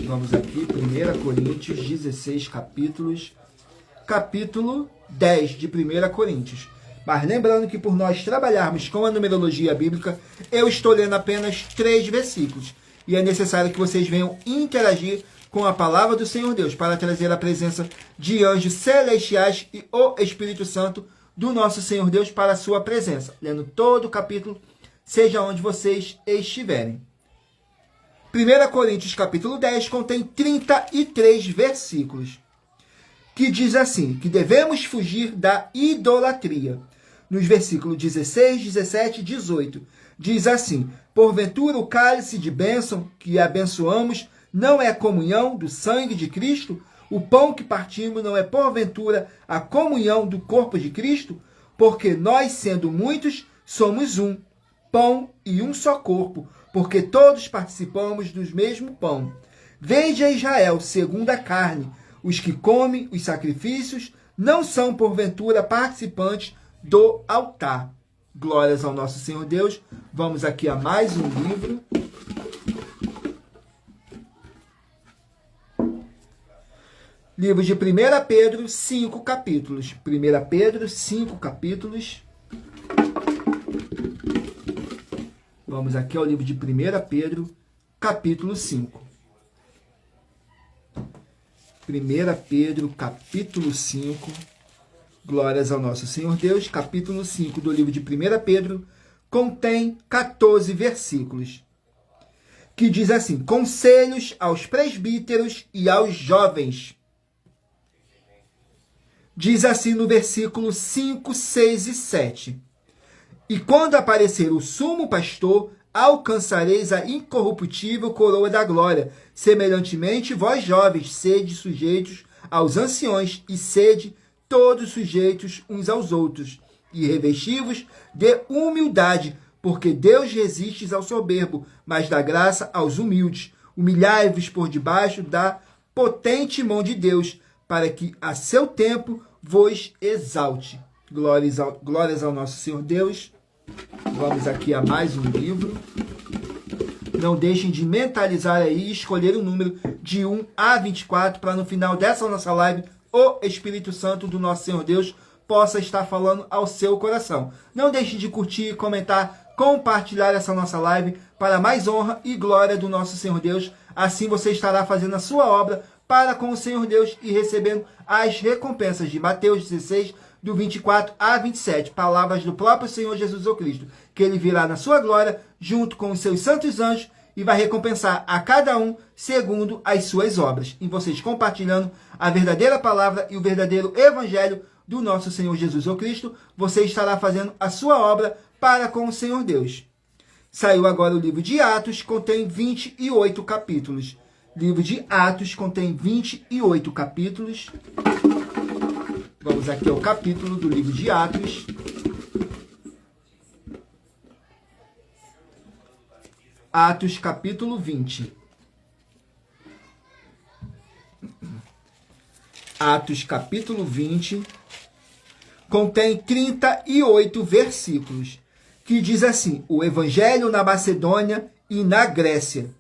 Vamos aqui, 1 Coríntios, 16 capítulos. Capítulo 10 de 1 Coríntios. Mas lembrando que por nós trabalharmos com a numerologia bíblica, eu estou lendo apenas 3 versículos. E é necessário que vocês venham interagir com a palavra do Senhor Deus, para trazer a presença de anjos celestiais e o Espírito Santo do nosso Senhor Deus para a sua presença. Lendo todo o capítulo, seja onde vocês estiverem. 1 Coríntios capítulo 10 contém 33 versículos, que diz assim, que devemos fugir da idolatria. Nos versículos 16, 17 e 18, diz assim: porventura o cálice de bênção que abençoamos não é a comunhão do sangue de Cristo? O pão que partimos não é porventura a comunhão do corpo de Cristo? Porque nós, sendo muitos, somos um pão e um só corpo, porque todos participamos do mesmo pão. Vede a Israel, segundo a carne, os que comem os sacrifícios não são, porventura, participantes do altar. Glórias ao nosso Senhor Deus. Vamos aqui a mais um livro. Livro de 1 Pedro, 5 capítulos. 1 Pedro, 5 capítulos. Vamos aqui ao livro de 1 Pedro, capítulo 5. 1 Pedro, capítulo 5. Glórias ao nosso Senhor Deus. Capítulo 5 do livro de 1 Pedro contém 14 versículos, que diz assim: conselhos aos presbíteros e aos jovens. Diz assim no versículo 5, 6 e 7. E quando aparecer o sumo pastor, alcançareis a incorruptível coroa da glória. Semelhantemente, vós jovens, sede sujeitos aos anciões, e sede todos sujeitos uns aos outros, e revesti-vos de humildade, porque Deus resiste ao soberbo, mas dá graça aos humildes. Humilhai-vos por debaixo da potente mão de Deus, para que a seu tempo vos exalte. Glórias ao nosso Senhor Deus. Vamos aqui a mais um livro. Não deixem de mentalizar aí e escolher o número de 1 a 24 para no final dessa nossa live o Espírito Santo do nosso Senhor Deus possa estar falando ao seu coração. Não deixe de curtir, comentar, compartilhar essa nossa live para mais honra e glória do nosso Senhor Deus. Assim você estará fazendo a sua obra para com o Senhor Deus e recebendo as recompensas de Mateus 16, do 24 a 27, palavras do próprio Senhor Jesus Cristo, que ele virá na sua glória, junto com os seus santos anjos, e vai recompensar a cada um segundo as suas obras. E vocês compartilhando a verdadeira palavra e o verdadeiro evangelho do nosso Senhor Jesus Cristo, você estará fazendo a sua obra para com o Senhor Deus. Saiu agora o livro de Atos, contém 28 capítulos. Livro de Atos contém 28 capítulos. Vamos aqui ao capítulo do livro de Atos. Atos, capítulo 20. Atos, capítulo 20, contém 38 versículos, que diz assim: o Evangelho na Macedônia e na Grécia.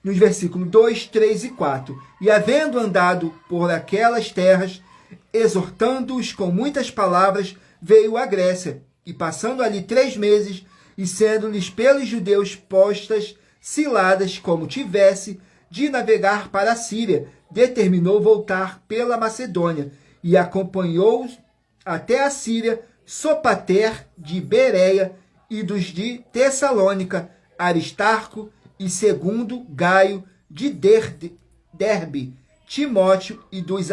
Nos versículos 2, 3 e 4. E havendo andado por aquelas terras, exortando-os com muitas palavras, veio à Grécia, e passando ali 3 meses, e sendo-lhes pelos judeus postas ciladas, como tivesse de navegar para a Síria, determinou voltar pela Macedônia, e acompanhou até a Síria Sopater de Bereia, e dos de Tessalônica, Aristarco, e segundo Gaio de Derbe, Timóteo, e dos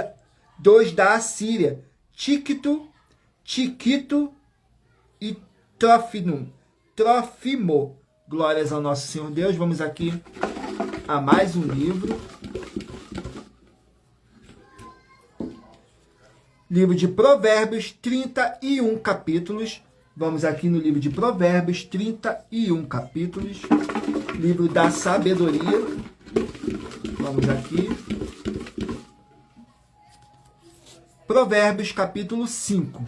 da Assíria, Tiquito e Trófimo. Glórias ao nosso Senhor Deus. Vamos aqui a mais um livro. Livro de Provérbios, 31 capítulos. Vamos aqui no livro de Provérbios, 31 capítulos. Livro da sabedoria. Vamos aqui. Provérbios, capítulo 5.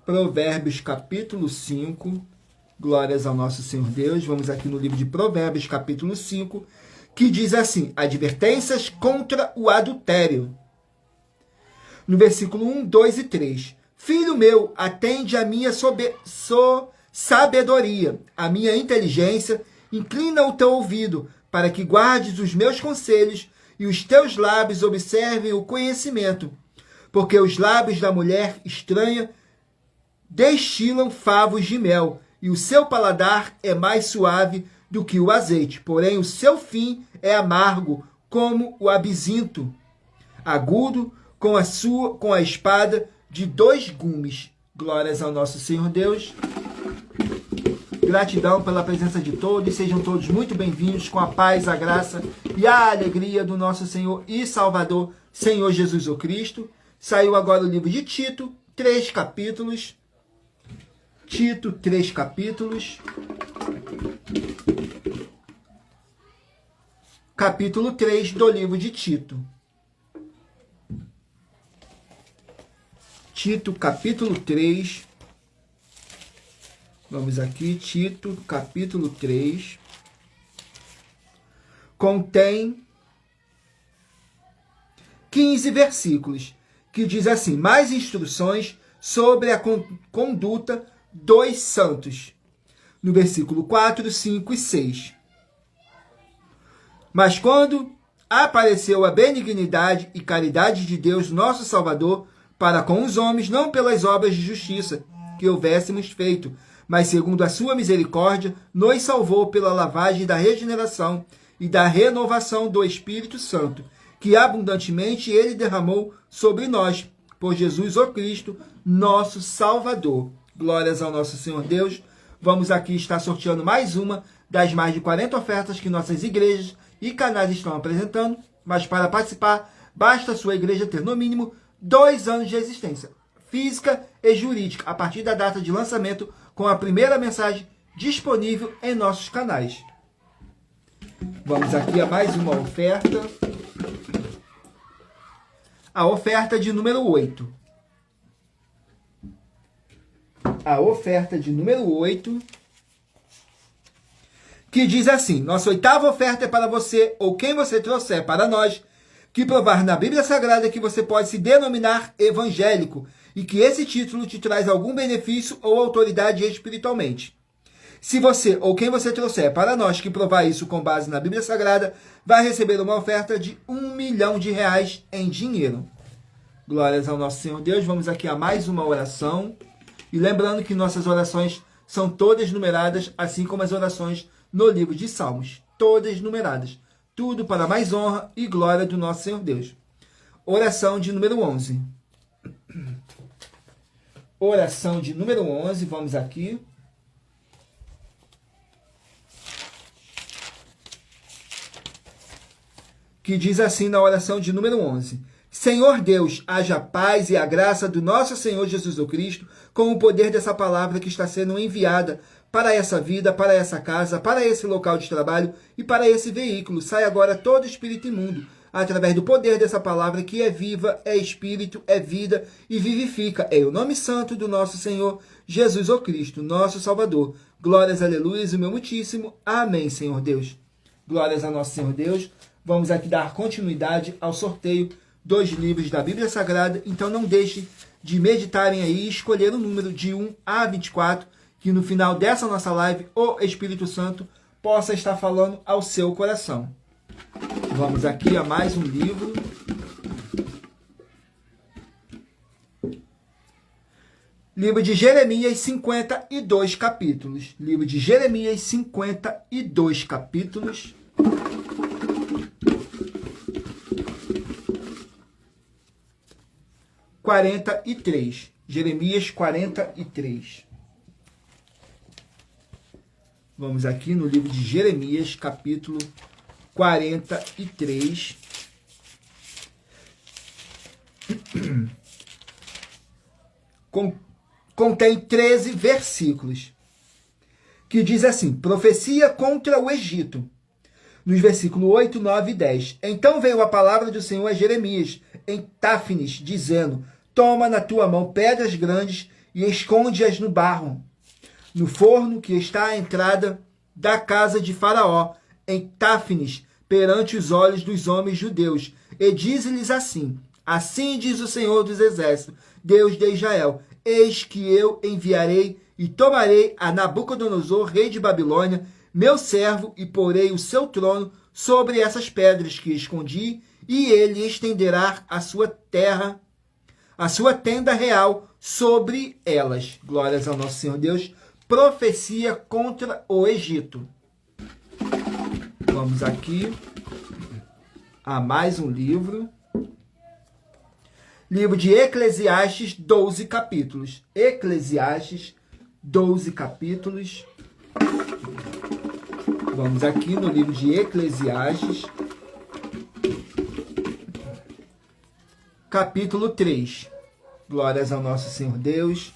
Provérbios, capítulo 5. Glórias ao nosso Senhor Deus. Vamos aqui no livro de Provérbios, capítulo 5, que diz assim: advertências contra o adultério. No versículo 1, 2 e 3. Filho meu, atende a minha sabedoria, a minha inteligência, inclina o teu ouvido, para que guardes os meus conselhos, e os teus lábios observem o conhecimento. Porque os lábios da mulher estranha destilam favos de mel, e o seu paladar é mais suave do que o azeite, porém o seu fim é amargo, como o abisinto, agudo com a espada de 2 gumes. Glórias ao nosso Senhor Deus. Gratidão pela presença de todos, sejam todos muito bem-vindos, com a paz, a graça e a alegria do nosso Senhor e Salvador, Senhor Jesus o Cristo. Saiu agora o livro de Tito, 3 capítulos. Tito, 3 capítulos. Capítulo 3 do livro de Tito. Tito, capítulo 3. Vamos aqui, Tito, capítulo 3. Contém 15 versículos, que diz assim: mais instruções sobre a conduta dos santos. No versículo 4, 5 e 6. Mas quando apareceu a benignidade e caridade de Deus, nosso Salvador, para com os homens, não pelas obras de justiça que houvéssemos feito, mas segundo a sua misericórdia, nos salvou pela lavagem da regeneração e da renovação do Espírito Santo, que abundantemente ele derramou sobre nós, por Jesus o Cristo, nosso Salvador. Glórias ao nosso Senhor Deus. Vamos aqui estar sorteando mais uma das mais de 40 ofertas que nossas igrejas e canais estão apresentando, mas para participar, basta a sua igreja ter no mínimo 2 anos de existência, física e jurídica, a partir da data de lançamento, com a primeira mensagem disponível em nossos canais. Vamos aqui a mais uma oferta. A oferta de número 8. A oferta de número 8, que diz assim: nossa 8ª oferta é para você, ou quem você trouxer para nós, que provar na Bíblia Sagrada que você pode se denominar evangélico, e que esse título te traz algum benefício ou autoridade espiritualmente. Se você ou quem você trouxer para nós que provar isso com base na Bíblia Sagrada, vai receber uma oferta de R$1 milhão em dinheiro. Glórias ao nosso Senhor Deus. Vamos aqui a mais uma oração. E lembrando que nossas orações são todas numeradas, assim como as orações no livro de Salmos. Todas numeradas. Tudo para mais honra e glória do nosso Senhor Deus. Oração de número 11. Oração de número 11. Vamos aqui. que diz assim na oração de número 11. Senhor Deus, haja paz e a graça do nosso Senhor Jesus Cristo com o poder dessa palavra que está sendo enviada para essa vida, para essa casa, para esse local de trabalho e para esse veículo. Sai agora todo espírito imundo, através do poder dessa palavra que é viva, é espírito, é vida e vivifica. É o nome santo do nosso Senhor Jesus Cristo, nosso Salvador. Glórias, aleluias, o meu muitíssimo. Amém, Senhor Deus. Glórias a nosso Senhor Deus. Vamos aqui dar continuidade ao sorteio dos livros da Bíblia Sagrada. Então não deixe de meditarem aí e escolher o número de 1 a 24, que no final dessa nossa live o Espírito Santo possa estar falando ao seu coração. Vamos aqui a mais um livro. Livro de Jeremias, 52 capítulos. Livro de Jeremias, 52 capítulos. Jeremias 43. Vamos aqui no livro de Jeremias, capítulo 43. Contém 13 versículos, que diz assim: profecia contra o Egito. Nos versículos 8, 9 e 10. Então veio a palavra do Senhor a Jeremias, em Táfnis, dizendo: toma na tua mão pedras grandes e esconde-as no barro, no forno que está à entrada da casa de Faraó, em Táfnis, perante os olhos dos homens judeus. E diz-lhes assim: assim diz o Senhor dos Exércitos, Deus de Israel: eis que eu enviarei e tomarei a Nabucodonosor, rei de Babilônia, meu servo, e porei o seu trono sobre essas pedras que escondi, e ele estenderá a sua terra, a sua tenda real sobre elas. Glórias ao nosso Senhor Deus. Profecia contra o Egito. Vamos aqui a mais um livro. Livro de Eclesiastes, 12 capítulos. Eclesiastes, 12 capítulos. Vamos aqui no livro de Eclesiastes, capítulo 3. Glórias ao nosso Senhor Deus.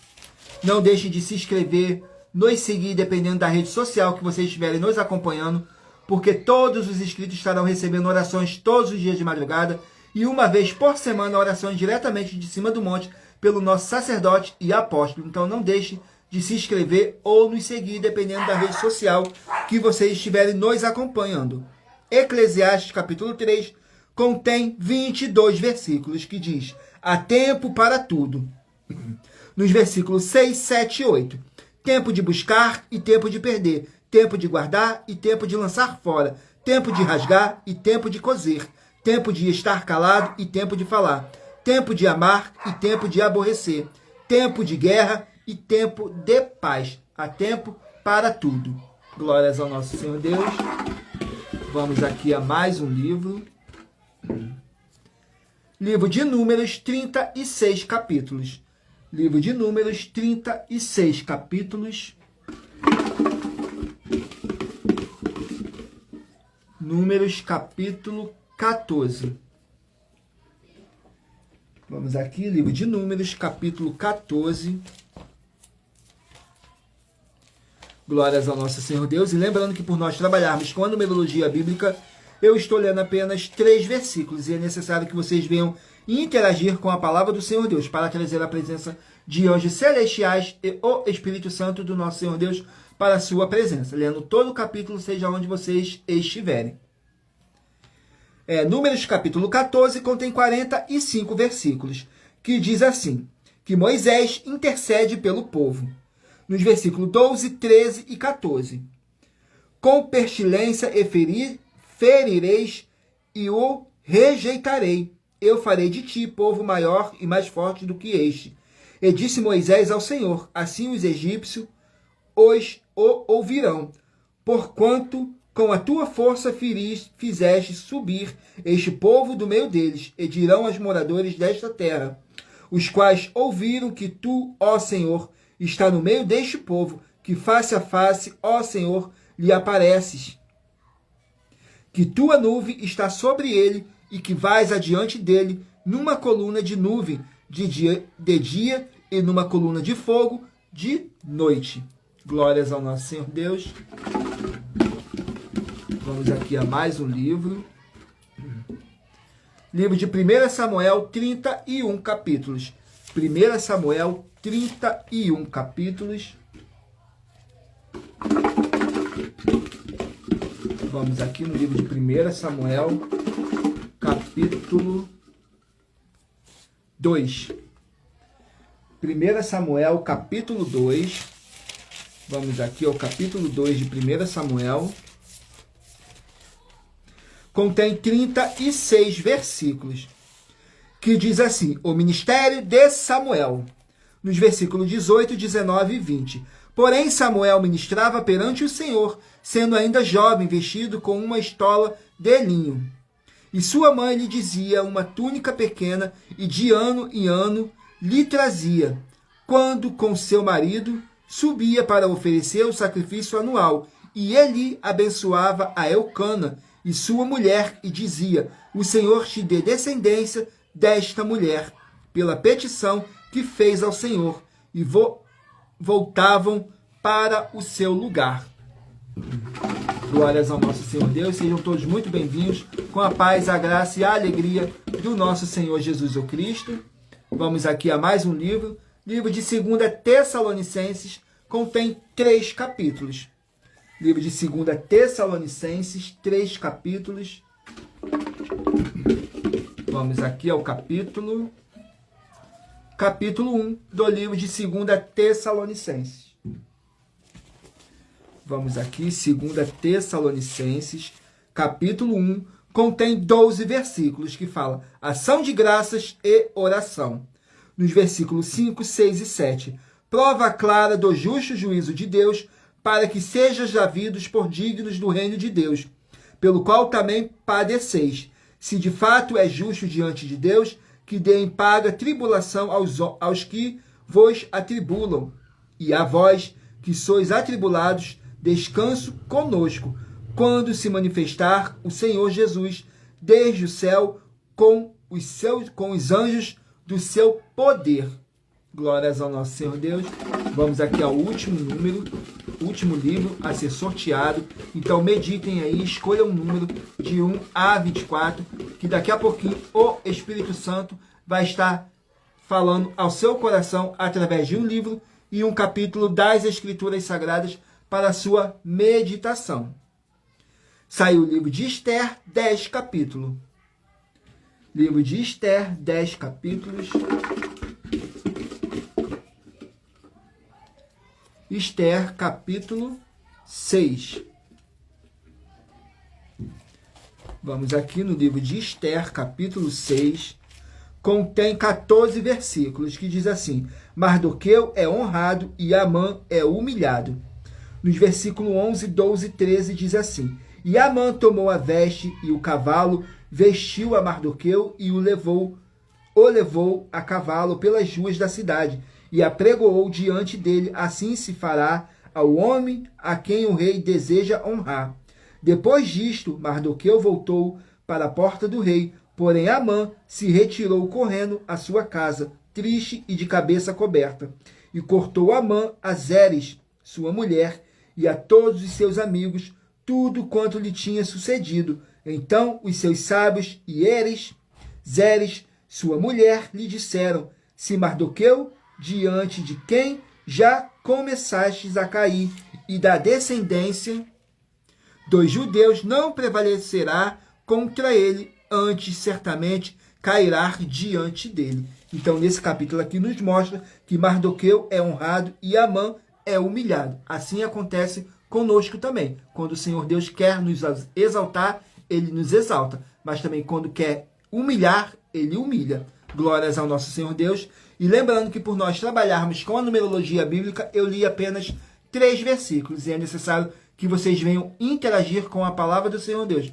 Não deixe de se inscrever, nos seguir, dependendo da rede social que vocês estiverem nos acompanhando, porque todos os inscritos estarão recebendo orações todos os dias de madrugada e uma vez por semana orações diretamente de cima do monte pelo nosso sacerdote e apóstolo. Então não deixe de se inscrever ou nos seguir, dependendo da rede social que vocês estiverem nos acompanhando. Eclesiastes, capítulo 3, contém 22 versículos, que diz: há tempo para tudo. Nos versículos 6, 7 e 8. Tempo de buscar e tempo de perder. Tempo de guardar e tempo de lançar fora. Tempo de rasgar e tempo de coser. Tempo de estar calado e tempo de falar. Tempo de amar e tempo de aborrecer. Tempo de guerra e tempo de paz. Há tempo para tudo. Glórias ao nosso Senhor Deus. Vamos aqui a mais um livro. Livro de Números, 36 capítulos. Livro de Números, 36 capítulos. Números, capítulo 14. Vamos aqui, livro de Números, capítulo 14. Glórias ao nosso Senhor Deus. E lembrando que por nós trabalharmos com a numerologia bíblica, eu estou lendo apenas 3 versículos. E é necessário que vocês venham interagir com a palavra do Senhor Deus para trazer a presença de anjos celestiais e o Espírito Santo do nosso Senhor Deus para a sua presença. Lendo todo o capítulo, seja onde vocês estiverem. Números capítulo 14 contém 45 versículos, que diz assim: que Moisés intercede pelo povo. Nos versículos 12, 13 e 14. Com pestilência ferireis e o rejeitarei. Eu farei de ti povo maior e mais forte do que este. E disse Moisés ao Senhor: assim os egípcios o ouvirão, porquanto com a tua força fizeste subir este povo do meio deles, e dirão aos moradores desta terra, os quais ouviram que tu, ó Senhor, está no meio deste povo, que face a face, ó Senhor, lhe apareces. que tua nuvem está sobre ele e que vais adiante dele numa coluna de nuvem de dia e numa coluna de fogo de noite. Glórias ao nosso Senhor Deus. Vamos aqui a mais um livro. Livro de 1 Samuel, 31 capítulos. 1 Samuel, 31 capítulos. Vamos aqui no livro de 1 Samuel, capítulo 2. 1 Samuel, capítulo 2. Vamos aqui ao capítulo 2 de 1 Samuel. Contém 36 versículos, que diz assim: o ministério de Samuel, nos versículos 18, 19 e 20. Porém, Samuel ministrava perante o Senhor, sendo ainda jovem, vestido com uma estola de linho. E sua mãe lhe dizia uma túnica pequena, e de ano em ano lhe trazia, quando com seu marido subia para oferecer o sacrifício anual. E ele abençoava a Elcana, e sua mulher, e dizia: o Senhor te dê descendência desta mulher, pela petição que fez ao Senhor. E voltavam para o seu lugar. Glórias ao nosso Senhor Deus. Sejam todos muito bem-vindos, com a paz, a graça e a alegria do nosso Senhor Jesus o Cristo. Vamos aqui a mais um livro. Livro de 2 Tessalonicenses, contém 3 capítulos. Livro de 2 Tessalonicenses, 3 capítulos. Vamos aqui ao capítulo 1 do livro de 2 Tessalonicenses. Vamos aqui, 2 Tessalonicenses, capítulo 1, contém 12 versículos que falam ação de graças e oração. Nos versículos 5, 6 e 7, prova clara do justo juízo de Deus, para que sejais havidos por dignos do reino de Deus, pelo qual também padeceis, se de fato é justo diante de Deus, que dê em paga tribulação aos que vos atribulam, e a vós, que sois atribulados, descanso conosco, quando se manifestar o Senhor Jesus, desde o céu, com os anjos do seu poder. Glórias ao nosso Senhor Deus. Vamos aqui ao último livro a ser sorteado. Então meditem aí, escolham um número de 1 a 24, que daqui a pouquinho o Espírito Santo vai estar falando ao seu coração através de um livro e um capítulo das Escrituras Sagradas para a sua meditação. Saiu o livro de Esther, 10 capítulos. Livro de Esther, 10 capítulos. Esther, capítulo 6. Vamos aqui no livro de Esther, capítulo 6. Contém 14 versículos, que diz assim: Mardoqueu é honrado e Amã é humilhado. Nos versículos 11, 12 e 13 diz assim: E Amã tomou a veste e o cavalo, vestiu a Mardoqueu e o levou a cavalo pelas ruas da cidade, e apregoou diante dele: assim se fará ao homem a quem o rei deseja honrar. Depois disto, Mardoqueu voltou para a porta do rei, porém Amã se retirou correndo à sua casa, triste e de cabeça coberta, e cortou Amã a Zeres, sua mulher, e a todos os seus amigos, tudo quanto lhe tinha sucedido. Então os seus sábios e Zeres, sua mulher, lhe disseram: se Mardoqueu, diante de quem já começastes a cair, e da descendência dos judeus não prevalecerá contra ele, antes certamente cairá diante dele. Então, nesse capítulo aqui nos mostra que Mardoqueu é honrado e Amã é humilhado. Assim acontece conosco também. Quando o Senhor Deus quer nos exaltar, ele nos exalta. Mas também quando quer humilhar, ele humilha. Glórias ao nosso Senhor Deus. E lembrando que por nós trabalharmos com a numerologia bíblica, eu li apenas 3 versículos. E é necessário que vocês venham interagir com a palavra do Senhor Deus,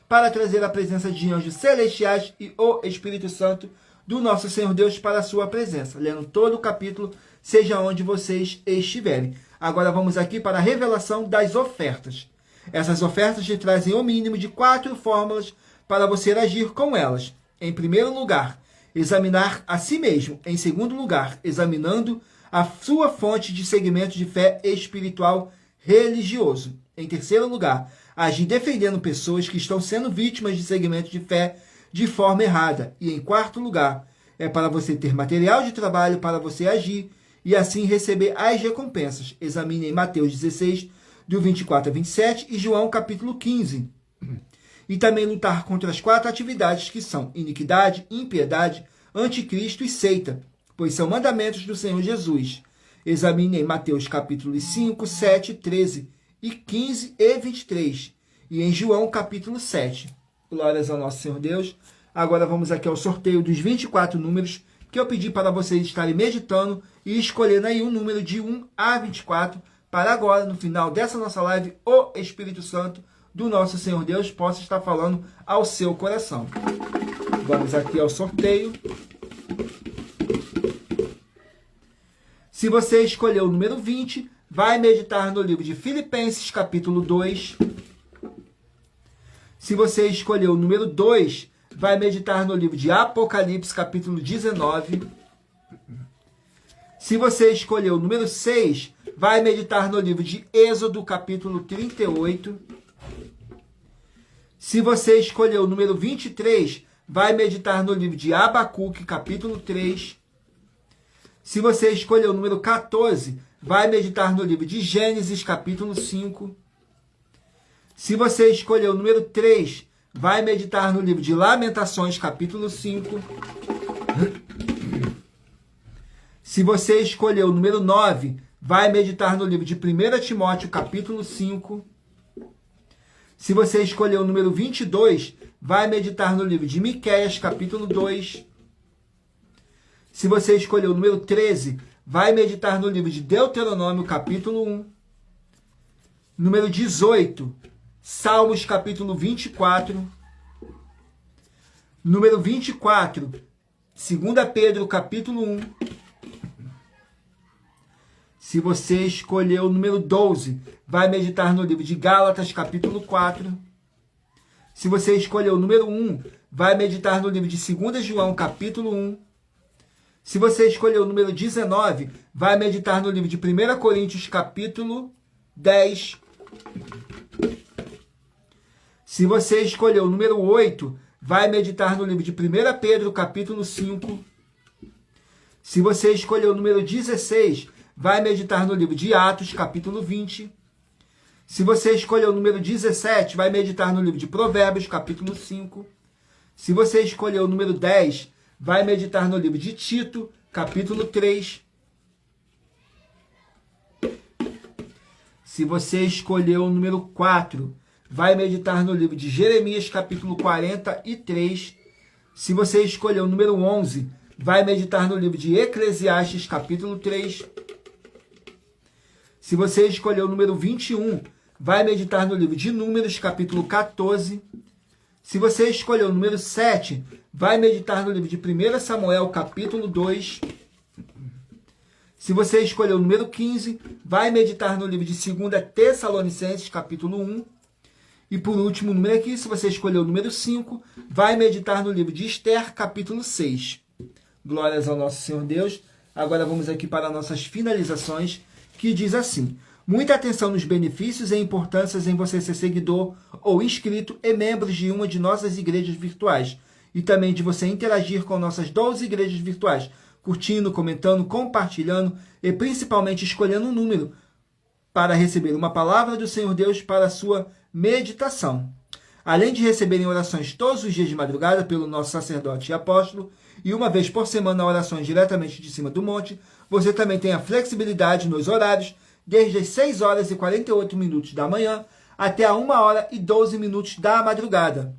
para trazer a presença de anjos celestiais e o Espírito Santo do nosso Senhor Deus para a sua presença, lendo todo o capítulo, seja onde vocês estiverem. Agora vamos aqui para a revelação das ofertas. Essas ofertas lhe trazem o mínimo de 4 fórmulas para você agir com elas. Em primeiro lugar, examinar a si mesmo. Em segundo lugar, examinando a sua fonte de segmento de fé espiritual religioso. Em terceiro lugar, agir defendendo pessoas que estão sendo vítimas de segmento de fé de forma errada. E em quarto lugar, é para você ter material de trabalho para você agir e assim receber as recompensas. Examine em Mateus 16, do 24 a 27 e João capítulo 15. E também lutar contra as 4 atividades que são iniquidade, impiedade, anticristo e seita, pois são mandamentos do Senhor Jesus. Examine em Mateus capítulo 5, 7, 13 e 15 e 23. E em João capítulo 7. Glórias ao nosso Senhor Deus. Agora vamos aqui ao sorteio dos 24 números que eu pedi para vocês estarem meditando e escolhendo aí um número de 1 a 24 para agora, no final dessa nossa live, o Espírito Santo do nosso Senhor Deus possa estar falando ao seu coração. Vamos aqui ao sorteio. Se você escolheu o número 20, vai meditar no livro de Filipenses, capítulo 2. Se você escolheu o número 2, vai meditar no livro de Apocalipse, capítulo 19. Se você escolheu o número 6, vai meditar no livro de Êxodo, capítulo 38. Se você escolheu o número 23, vai meditar no livro de Abacuque, capítulo 3. Se você escolheu o número 14, vai meditar no livro de Gênesis, capítulo 5. Se você escolheu o número 3, vai meditar no livro de Lamentações, capítulo 5. Se você escolheu o número 9, vai meditar no livro de 1 Timóteo, capítulo 5. Se você escolheu o número 22, vai meditar no livro de Miqueias, capítulo 2. Se você escolheu o número 13, vai meditar no livro de Deuteronômio, capítulo 1. Número 18, Salmos, capítulo 24. Número 24, 2 Pedro, capítulo 1. Se você escolheu o número 12, vai meditar no livro de Gálatas, capítulo 4. Se você escolheu o número 1, vai meditar no livro de 2 João, capítulo 1. Se você escolheu o número 19, vai meditar no livro de 1 Coríntios, capítulo 10. Se você escolheu o número 8, vai meditar no livro de 1 Pedro, capítulo 5. Se você escolheu o número 16, vai meditar no livro de Atos, capítulo 20. Se você escolheu o número 17, vai meditar no livro de Provérbios, capítulo 5. Se você escolheu o número 10, vai meditar no livro de Tito, capítulo 3. Se você escolheu o número 4, vai meditar no livro de Jeremias, capítulo 43. Se você escolheu o número 11, vai meditar no livro de Eclesiastes, capítulo 3. Se você escolheu o número 21, vai meditar no livro de Números, capítulo 14. Se você escolheu o número 7, vai meditar no livro de 1 Samuel, capítulo 2. Se você escolheu o número 15, vai meditar no livro de 2 Tessalonicenses, capítulo 1. E por último, o número aqui, se você escolheu o número 5, vai meditar no livro de Esther, capítulo 6. Glórias ao nosso Senhor Deus. Agora vamos aqui para nossas finalizações, que diz assim: muita atenção nos benefícios e importâncias em você ser seguidor ou inscrito e membro de uma de nossas igrejas virtuais, e também de você interagir com nossas 12 igrejas virtuais, curtindo, comentando, compartilhando e principalmente escolhendo um número para receber uma palavra do Senhor Deus para a sua meditação. Além de receberem orações todos os dias de madrugada pelo nosso sacerdote e apóstolo, e uma vez por semana orações diretamente de cima do monte, você também tem a flexibilidade nos horários, desde as 6 horas e 48 minutos da manhã até a 1 hora e 12 minutos da madrugada,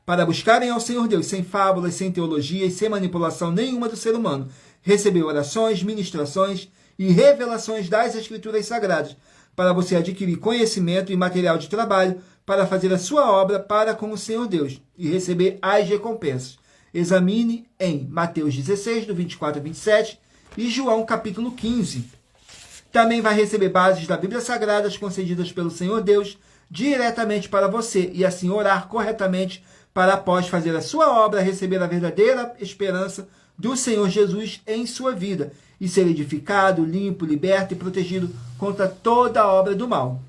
para buscarem ao Senhor Deus sem fábulas, sem teologias, sem manipulação nenhuma do ser humano, receber orações, ministrações e revelações das Escrituras Sagradas, para você adquirir conhecimento e material de trabalho para fazer a sua obra para com o Senhor Deus e receber as recompensas. Examine em Mateus 16, do 24 a 27 e João capítulo 15. Também vai receber bases da Bíblia Sagrada concedidas pelo Senhor Deus, diretamente para você e assim orar corretamente para, após fazer a sua obra, receber a verdadeira esperança do Senhor Jesus em sua vida e ser edificado, limpo, liberto e protegido contra toda a obra do mal.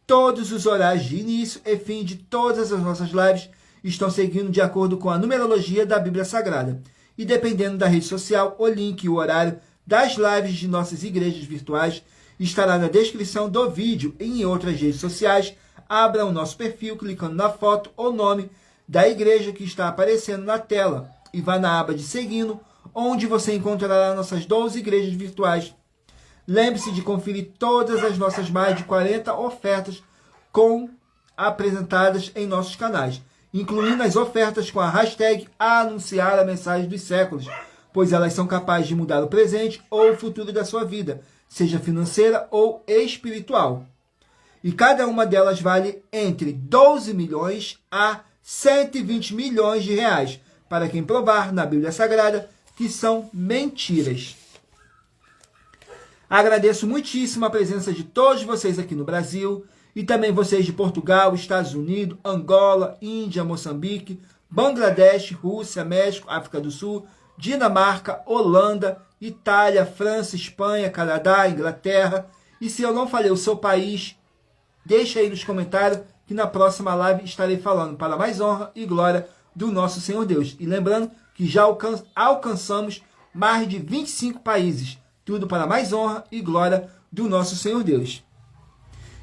Todos os horários de início e fim de todas as nossas lives estão seguindo de acordo com a numerologia da Bíblia Sagrada. E dependendo da rede social, o link e o horário das lives de nossas igrejas virtuais estará na descrição do vídeo e em outras redes sociais. Abra o nosso perfil clicando na foto ou nome da igreja que está aparecendo na tela e vá na aba de seguindo, onde você encontrará nossas 12 igrejas virtuais. Lembre-se de conferir todas as nossas mais de 40 ofertas apresentadas em nossos canais, incluindo as ofertas com a hashtag Anunciar a Mensagem dos Séculos, pois elas são capazes de mudar o presente ou o futuro da sua vida, seja financeira ou espiritual. E cada uma delas vale entre 12 milhões a 120 milhões de reais, para quem provar na Bíblia Sagrada que são mentiras. Agradeço muitíssimo a presença de todos vocês aqui no Brasil e também vocês de Portugal, Estados Unidos, Angola, Índia, Moçambique, Bangladesh, Rússia, México, África do Sul, Dinamarca, Holanda, Itália, França, Espanha, Canadá, Inglaterra. E se eu não falei o seu país, deixa aí nos comentários que na próxima live estarei falando para mais honra e glória do nosso Senhor Deus. E lembrando que já alcançamos mais de 25 países. Tudo para mais honra e glória do nosso Senhor Deus.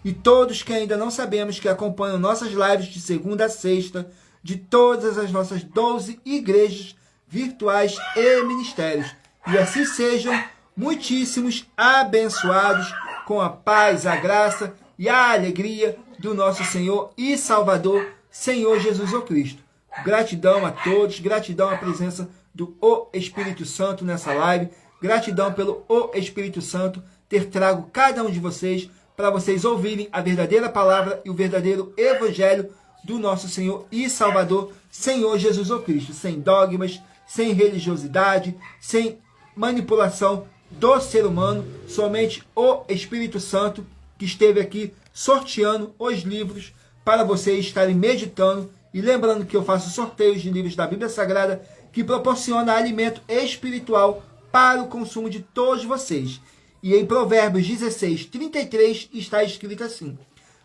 E todos que ainda não sabemos que acompanham nossas lives de segunda a sexta, de todas as nossas 12 igrejas virtuais e ministérios. E assim sejam muitíssimos abençoados com a paz, a graça e a alegria do nosso Senhor e Salvador, Senhor Jesus o Cristo. Gratidão a todos, gratidão à presença do Espírito Santo nessa live, gratidão pelo Espírito Santo ter trago cada um de vocês para vocês ouvirem a verdadeira palavra e o verdadeiro evangelho do nosso Senhor e Salvador, Senhor Jesus o Cristo, sem dogmas, sem religiosidade, sem manipulação do ser humano, somente o Espírito Santo que esteve aqui sorteando os livros para vocês estarem meditando. E lembrando que eu faço sorteios de livros da Bíblia Sagrada que proporciona alimento espiritual para o consumo de todos vocês. E em Provérbios 16, 33 está escrito assim: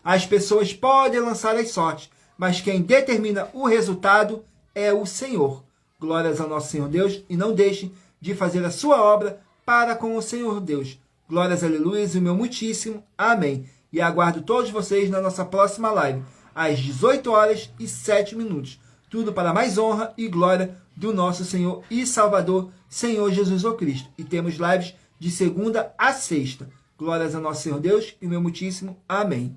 as pessoas podem lançar as sortes, mas quem determina o resultado é o Senhor. Glórias ao nosso Senhor Deus, e não deixem de fazer a sua obra para com o Senhor Deus. Glórias, aleluia, e o meu muitíssimo amém. E aguardo todos vocês na nossa próxima live, às 18h07. Tudo para mais honra e glória do nosso Senhor e Salvador, Senhor Jesus o Cristo. E temos lives de segunda a sexta. Glórias ao nosso Senhor Deus e o meu muitíssimo amém.